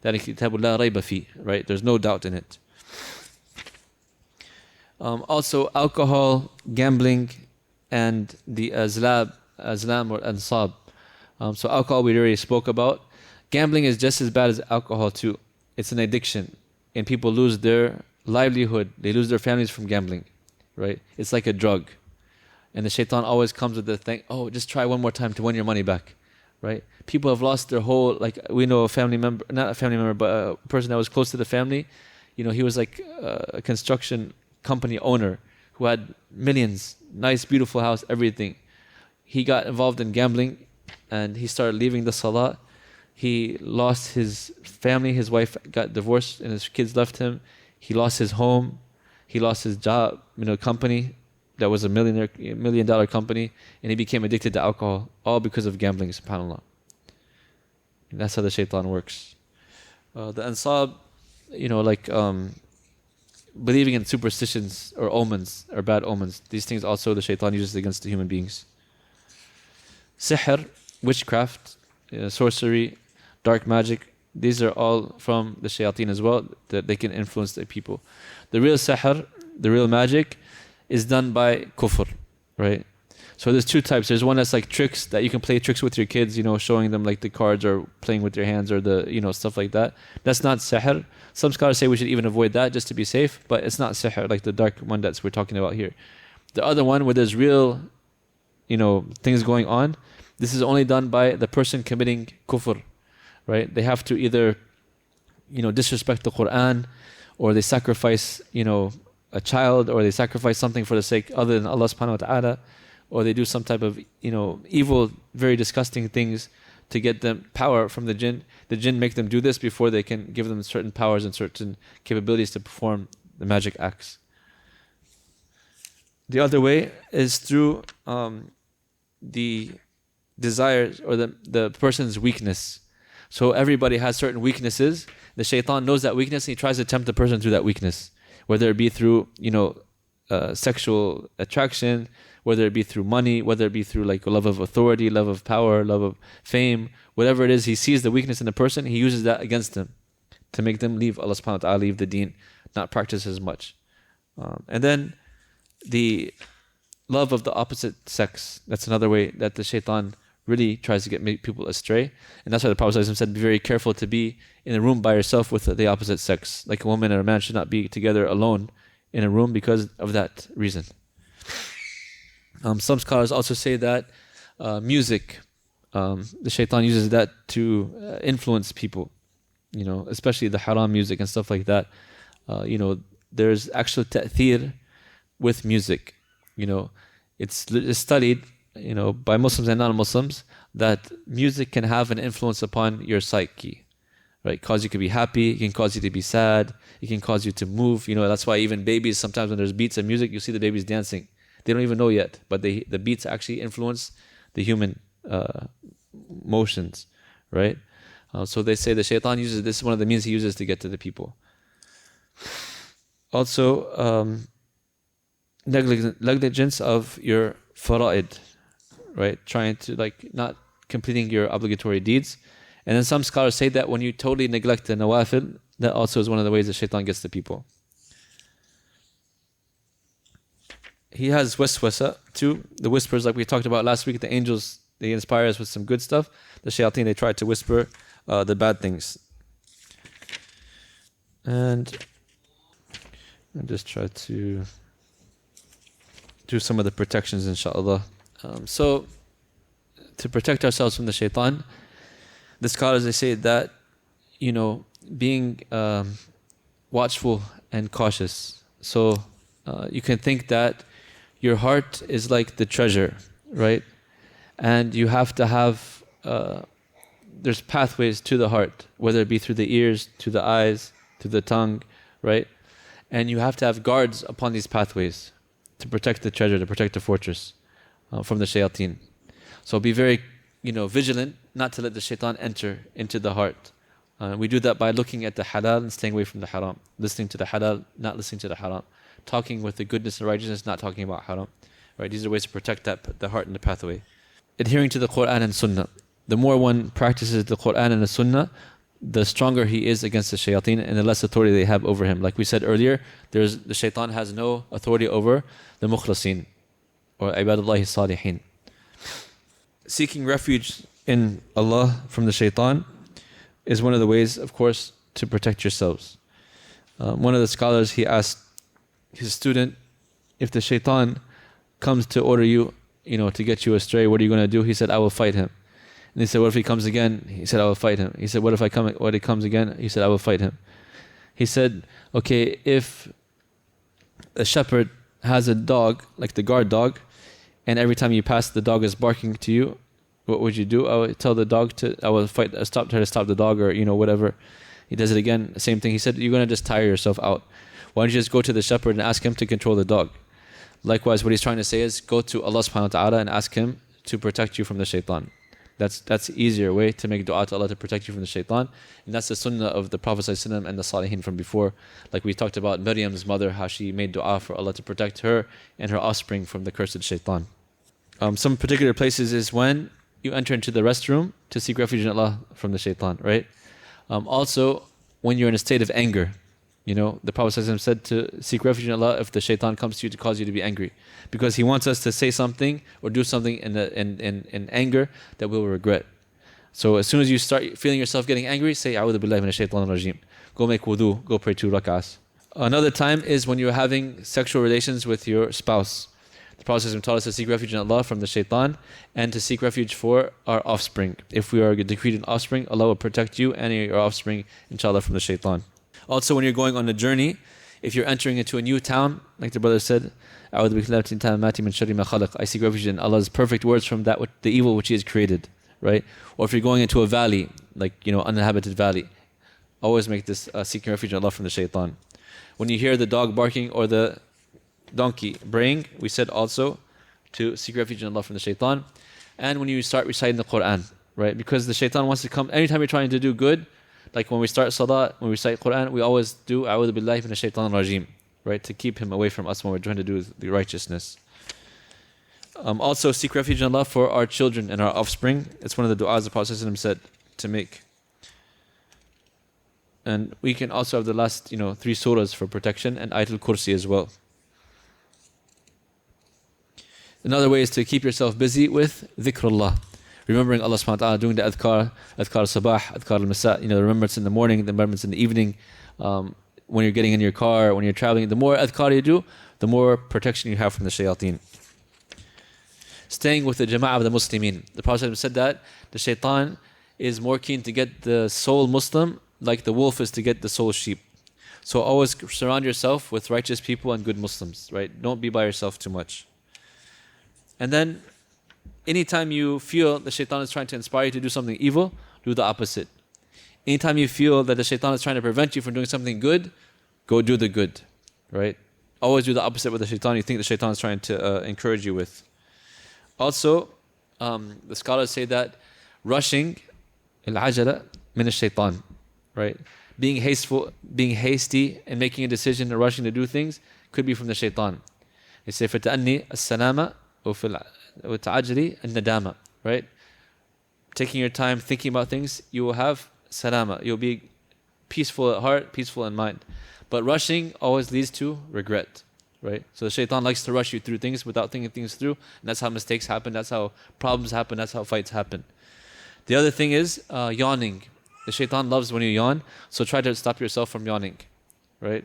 That kitabul la rayba fi, right? There's no doubt in it. Also, alcohol, gambling, and the azlam or ansab. So alcohol we already spoke about. Gambling is just as bad as alcohol too. It's an addiction, and people lose their livelihood. They lose their families from gambling, right? It's like a drug. And the shaitan always comes with the thing, oh, just try one more time to win your money back, right? People have lost their whole, like we know a family member, not a family member, but a person that was close to the family. He was like a construction company owner who had millions, nice, beautiful house, everything. He got involved in gambling and he started leaving the salah. He lost his family, his wife got divorced and his kids left him. He lost his home, he lost his job, company that was a $1 million company, and he became addicted to alcohol, all because of gambling, subhanAllah. And that's how the shaitan works. The ansab, believing in superstitions or omens or bad omens, these things also the shaitan uses against the human beings. Sihr, witchcraft, sorcery, dark magic, these are all from the shayateen as well, that they can influence the people. The real sihr, the real magic, is done by kufr, right? So there's two types. There's one that's like tricks, that you can play tricks with your kids, showing them like the cards or playing with your hands or the, stuff like that. That's not sihr. Some scholars say we should even avoid that just to be safe, but it's not sihr, like the dark one that we're talking about here. The other one where there's real, things going on, this is only done by the person committing kufr, right? They have to either, disrespect the Quran, or they sacrifice, a child, or they sacrifice something for the sake other than Allah subhanahu wa ta'ala, or they do some type of, evil, very disgusting things to get them power from the jinn. The jinn make them do this before they can give them certain powers and certain capabilities to perform the magic acts. The other way is through the desires or the person's weakness. So everybody has certain weaknesses. The shaitan knows that weakness and he tries to tempt the person through that weakness, whether it be through sexual attraction, whether it be through money, whether it be through like a love of authority, love of power, love of fame, whatever it is. He sees the weakness in the person, he uses that against them to make them leave Allah subhanahu wa ta'ala, leave the deen, not practice as much. And then the love of the opposite sex, that's another way that the shaitan really tries to get people astray. And that's why the Prophet ﷺ said, be very careful to be in a room by yourself with the opposite sex. Like a woman and a man should not be together alone in a room because of that reason. Some scholars also say that music, the shaitan uses that to influence people, especially the haram music and stuff like that. There's actual ta'thir with music. It's studied, by Muslims and non-Muslims, that music can have an influence upon your psyche, right? Cause you to be happy, it can cause you to be sad, it can cause you to move. That's why even babies, sometimes when there's beats of music, you see the babies dancing. They don't even know yet, but the beats actually influence the human motions, right? So they say the shaitan uses this, is one of the means he uses to get to the people. Also, negligence of your fara'id, right? Trying to not completing your obligatory deeds. And then some scholars say that when you totally neglect the nawafil, that also is one of the ways the shaitan gets to people. He has waswasa too, the whispers like we talked about last week. The angels, they inspire us with some good stuff. The shayateen, they try to whisper the bad things. And I'll just try to do some of the protections, inshallah. So to protect ourselves from the shaitan, the scholars, they say that, being watchful and cautious. So you can think that your heart is like the treasure, right? And you have to have, there's pathways to the heart, whether it be through the ears, to the eyes, to the tongue, right? And you have to have guards upon these pathways to protect the treasure, to protect the fortress from the shayateen. So be very, vigilant not to let the shaitan enter into the heart. We do that by looking at the halal and staying away from the haram. Listening to the halal, not listening to the haram. Talking with the goodness and righteousness, not talking about haram. Right? These are ways to protect the heart and the pathway. Adhering to the Quran and Sunnah. The more one practices the Quran and the Sunnah, the stronger he is against the shayateen and the less authority they have over him. Like we said earlier, the shaitan has no authority over the mukhlasin or ibadullah us-Saliheen. Seeking refuge in Allah from the shaitan is one of the ways, of course, to protect yourselves. One of the scholars, he asked his student, if the shaitan comes to order you, to get you astray, what are you going to do? He said, I will fight him. And he said, what if he comes again? He said, I will fight him. He said, what if he comes again? He said, I will fight him. He said, okay, if a shepherd has a dog, like the guard dog, and every time you pass, the dog is barking to you, what would you do? I would tell the dog I will try to stop the dog, or whatever. He does it again, same thing. He said, you're going to just tire yourself out. Why don't you just go to the shepherd and ask him to control the dog? Likewise, what he's trying to say is go to Allah subhanahu wa ta'ala and ask him to protect you from the shaitan. That's easier way to make dua to Allah to protect you from the shaitan. And that's the sunnah of the Prophet ﷺ and the Saliheen from before. Like we talked about Maryam's mother, how she made dua for Allah to protect her and her offspring from the cursed shaitan. Some particular places is when you enter into the restroom to seek refuge in Allah from the shaitan, right? Also, when you're in a state of anger. You know, the Prophet ﷺ said to seek refuge in Allah if the shaitan comes to you to cause you to be angry. Because he wants us to say something or do something in anger that we will regret. So as soon as you start feeling yourself getting angry, say, A'udhu billahi minash shaitanir rajim. Go make wudu, go pray 2 rak'ahs. Another time is when you're having sexual relations with your spouse. The Prophet ﷺ taught us to seek refuge in Allah from the shaitan and to seek refuge for our offspring. If we are decreed an offspring, Allah will protect you and your offspring, inshallah, from the shaitan. Also, when you're going on a journey, if you're entering into a new town, like the brother said, I seek refuge in Allah's perfect words from that the evil which He has created, right? Or if you're going into a valley, like uninhabited valley, always make this seeking refuge in Allah from the shaitan. When you hear the dog barking or the donkey braying, we said also to seek refuge in Allah from the shaitan. And when you start reciting the Quran, right? Because the shaitan wants to come anytime you're trying to do good. Like when we start salah, when we recite Quran, we always do A'udhu billahi minash shaitanir rajim, right? To keep him away from us when we're trying to do the righteousness. Also, seek refuge in Allah for our children and our offspring. It's one of the du'as the Prophet ﷺ said to make. And we can also have the last, 3 surahs for protection and Ayatul Kursi as well. Another way is to keep yourself busy with dhikrullah. Remembering Allah subhanahu wa ta'ala, doing the adhkar al-sabah, adhkar al-masa, the remembrance in the morning, the remembrance in the evening, when you're getting in your car, when you're traveling. The more adhkar you do, the more protection you have from the shayateen. Staying with the jama'ah of the Muslimin. The Prophet said that the shaitan is more keen to get the soul Muslim like the wolf is to get the soul sheep. So always surround yourself with righteous people and good Muslims, right? Don't be by yourself too much. And then, anytime you feel the shaitan is trying to inspire you to do something evil, do the opposite. Anytime you feel that the shaitan is trying to prevent you from doing something good, go do the good, right? Always do the opposite with the shaitan you think the shaitan is trying to encourage you with. Also, the scholars say that rushing, al-ajala min al-shaitan, right? Being hasty and making a decision and rushing to do things could be from the shaitan. They say, فَتَأَنِّي السَّلَامَ وَتَعَجْرِي النَّدَامَ, right? Taking your time, thinking about things, you will have salama. You'll be peaceful at heart, peaceful in mind. But rushing always leads to regret, right? So the shaitan likes to rush you through things without thinking things through. And that's how mistakes happen. That's how problems happen. That's how fights happen. The other thing is yawning. The shaitan loves when you yawn. So try to stop yourself from yawning, right?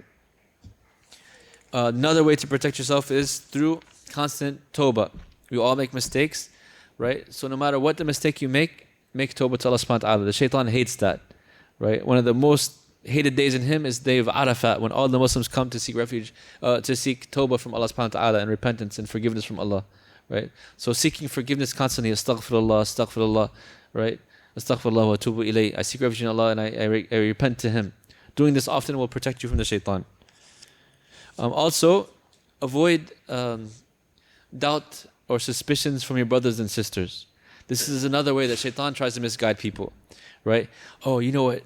Another way to protect yourself is through constant tawbah. We all make mistakes, right? So no matter what the mistake you make tawbah to Allah subhanahu wa ta'ala. The shaitan hates that, right? One of the most hated days in him is the day of Arafat, when all the Muslims come to seek refuge, to seek tawbah from Allah subhanahu wa ta'ala and repentance and forgiveness from Allah, right? So seeking forgiveness constantly, astaghfirullah, astaghfirullah, right? Astaghfirullah wa atubu ilayh. I seek refuge in Allah and I repent to Him. Doing this often will protect you from the shaitan. Also, avoid doubt or suspicions from your brothers and sisters. This is another way that shaitan tries to misguide people, right? Oh, you know what?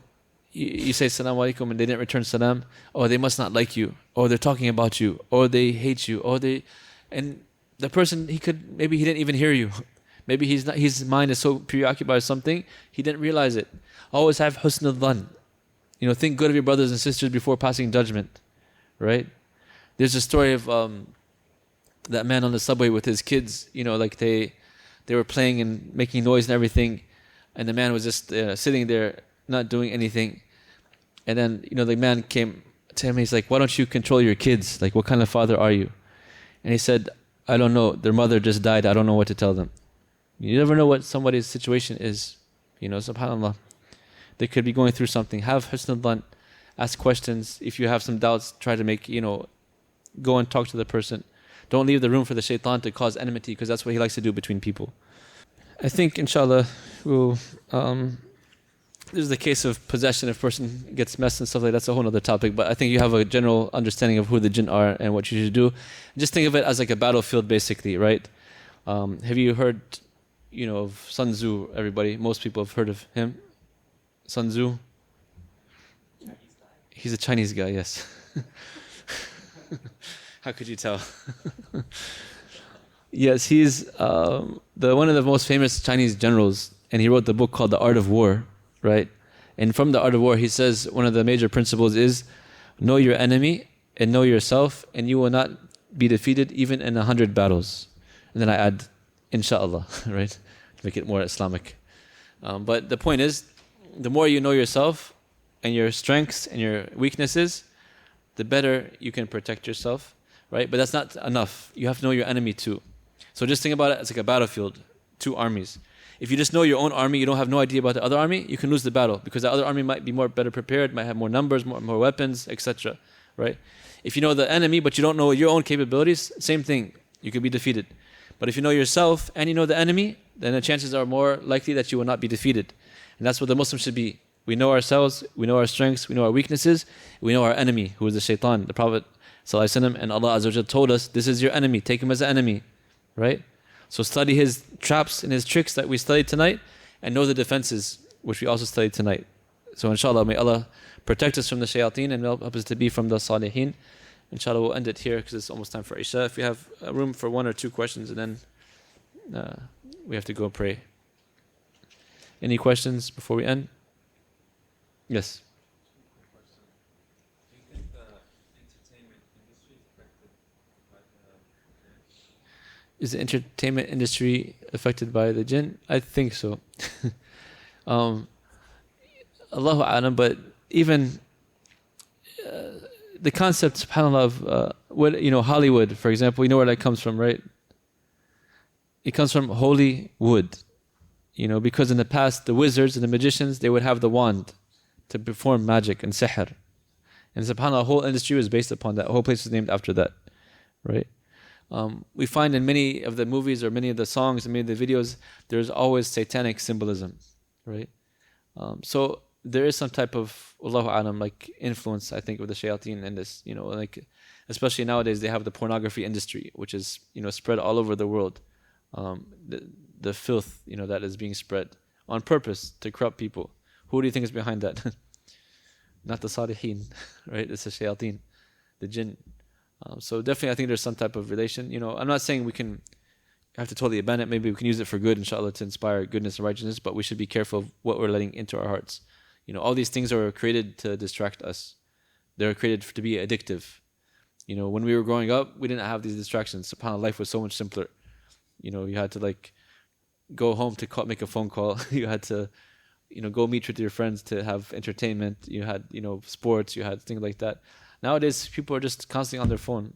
You say salam alaikum and they didn't return salam. Oh, they must not like you. Or they're talking about you. Or they hate you. And the person, maybe he didn't even hear you. Maybe his mind is so preoccupied with something, he didn't realize it. Always have husn al-dhan. Think good of your brothers and sisters before passing judgment, right? There's a story of that man on the subway with his kids, like they were playing and making noise and everything, and the man was just sitting there not doing anything. And then, the man came to him, he's like, why don't you control your kids? Like, what kind of father are you? And he said, I don't know, their mother just died, I don't know what to tell them. You never know what somebody's situation is, subhanAllah. They could be going through something. Have husn al-dhan, ask questions. If you have some doubts, try to make, go and talk to the person. Don't leave the room for the shaitan to cause enmity, because that's what he likes to do between people. I think, inshallah, we'll there's the case of possession. If a person gets messed and stuff like that, that's a whole other topic. But I think you have a general understanding of who the jinn are and what you should do. Just think of it as like a battlefield, basically, right? Have you heard, of Sun Tzu? Everybody, most people have heard of him. Sun Tzu. He's a Chinese guy, yes. How could you tell? Yes, he's one of the most famous Chinese generals, and he wrote the book called The Art of War, right? And from The Art of War, he says one of the major principles is know your enemy and know yourself, and you will not be defeated even in 100 battles. And then I add, inshallah, right? To make it more Islamic. But the point is, the more you know yourself and your strengths and your weaknesses, the better you can protect yourself, right? But that's not enough. You have to know your enemy too. So just think about it as like a battlefield, two armies. If you just know your own army, you don't have no idea about the other army, you can lose the battle because the other army might be better prepared, might have more numbers, more weapons, etc. Right? If you know the enemy but you don't know your own capabilities, same thing. You could be defeated. But if you know yourself and you know the enemy, then the chances are more likely that you will not be defeated. And that's what the Muslim should be. We know ourselves, we know our strengths, we know our weaknesses, we know our enemy, who is the Shaytaan. The Prophet ﷺ and Allah Azza wa Jalla told us, this is your enemy, take him as an enemy. Right? So study his traps and his tricks that we studied tonight and know the defenses which we also studied tonight. So inshallah, may Allah protect us from the Shayateen and help us to be from the Saliheen. Inshallah, we'll end it here because it's almost time for Isha. If we have room for one or two questions and then we have to go pray. Any questions before we end? Yes. Is the entertainment industry affected by the jinn? I think so. Allahu A'lam, but even the concept, subhanAllah, of Hollywood, for example, you know where that comes from, right? It comes from holy wood. Because in the past, the wizards and the magicians, they would have the wand to perform magic and sihr. And subhanAllah, the whole industry was based upon that. The whole place was named after that, right? We find in many of the movies or many of the songs and many of the videos, there's always satanic symbolism, right? So there is some type of, Allahu A'lam, like influence, I think, of the Shayateen in this, especially nowadays they have the pornography industry, which is, spread all over the world. The filth, that is being spread on purpose to corrupt people. Who do you think is behind that? Not the Saliheen, right? It's the Shayateen, the jinn. So definitely I think there's some type of relation. I'm not saying we have to totally abandon it. Maybe we can use it for good, inshallah, to inspire goodness and righteousness, but we should be careful of what we're letting into our hearts. All these things are created to distract us. They're created to be addictive. When we were growing up, we didn't have these distractions. SubhanAllah, life was so much simpler. You had to go home to make a phone call. You had to, go meet with your friends to have entertainment. You had, sports, you had things like that. Nowadays, people are just constantly on their phone.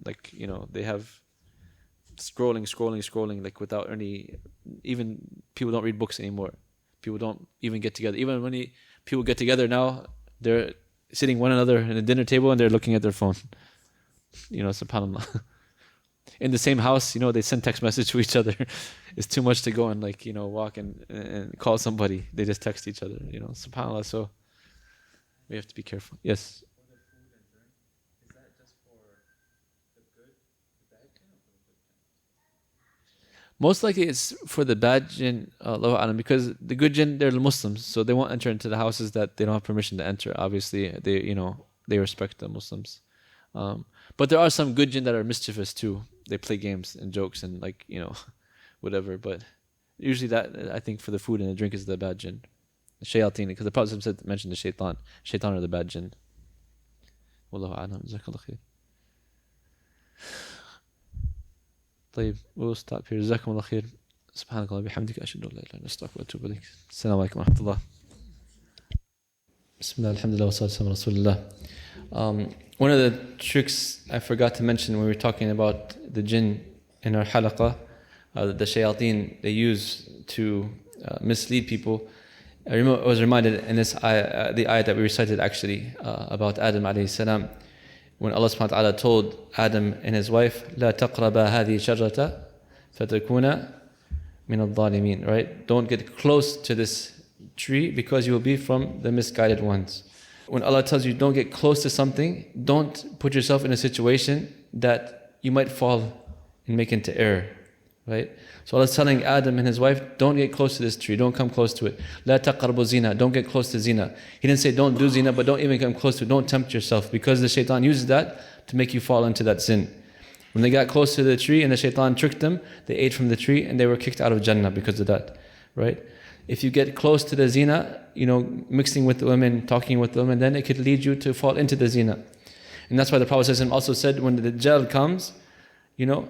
They have scrolling, without even people don't read books anymore. People don't even get together. Even when people get together now, they're sitting one another at a dinner table and they're looking at their phone. SubhanAllah. In the same house, they send text message to each other. It's too much to go and walk and call somebody. They just text each other, SubhanAllah. So we have to be careful. Yes. Most likely it's for the bad jinn, Allahu A'lam, because the good jinn, they're Muslims, so they won't enter into the houses that they don't have permission to enter. Obviously, they respect the Muslims. But there are some good jinn that are mischievous too. They play games and jokes and whatever. But usually that, I think, for the food and the drink is the bad jinn. The Shayateen, because the Prophet mentioned the Shaytaan. Shaytaan are the bad jinn. Wallahu A'lam. Jazakallah khair. طيب, we'll stop here. جزاكم الله خير. سبحانك اللهم وبحمدك أشهد أن لا إله إلا أنت أستغفرك وأتوب إليك. السلام عليكم ورحمة الله. بسم الله الحمد لله والصلاة والسلام على رسول الله. One of the tricks I forgot to mention when we were talking about the jinn in our halaqah, the shayateen they use to mislead people. I was reminded in this ayah, the ayah that we recited actually about Adam alayhi salam, when Allah subhanahu wa ta'ala told Adam and his wife, لا تقربا هذه الشجرة فتكونا من الظالمين, right? Don't get close to this tree because you will be from the misguided ones. When Allah tells you don't get close to something, don't put yourself in a situation that you might fall and make into error, right? So Allah is telling Adam and his wife, don't get close to this tree, don't come close to it. La taqrabu zina, don't get close to zina. He didn't say don't do zina, but don't even come close to it, don't tempt yourself, because the shaitan uses that to make you fall into that sin. When they got close to the tree and the shaitan tricked them, they ate from the tree and they were kicked out of Jannah because of that, right? If you get close to the zina, mixing with the women, talking with the women, then it could lead you to fall into the zina. And that's why the Prophet ﷺ also said, when the Dajjal comes, the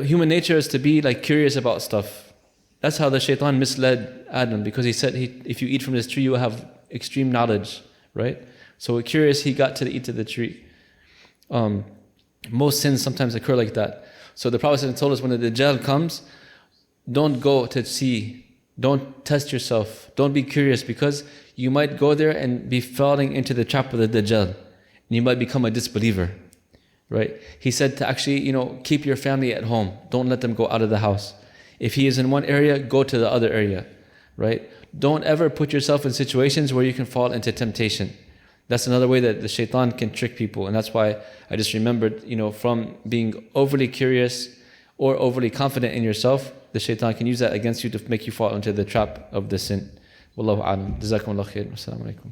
human nature is to be like curious about stuff. That's how the shaitan misled Adam, because he said, if you eat from this tree, you will have extreme knowledge, right? So curious, he got to eat of the tree. Most sins sometimes occur like that. So the Prophet ﷺ told us, when the Dajjal comes, don't go to see, don't test yourself, don't be curious, because you might go there and be falling into the trap of the Dajjal, and you might become a disbeliever, right? He said to actually, keep your family at home, don't let them go out of the house. If he is in one area, go to the other area, right? Don't ever put yourself in situations where you can fall into temptation. That's another way that the shaitan can trick people, and that's why I just remembered, from being overly curious or overly confident in yourself, the shaitan can use that against you to make you fall into the trap of the sin. Wallahu a'lam. Jazakumullah khair. Assalamu alaikum.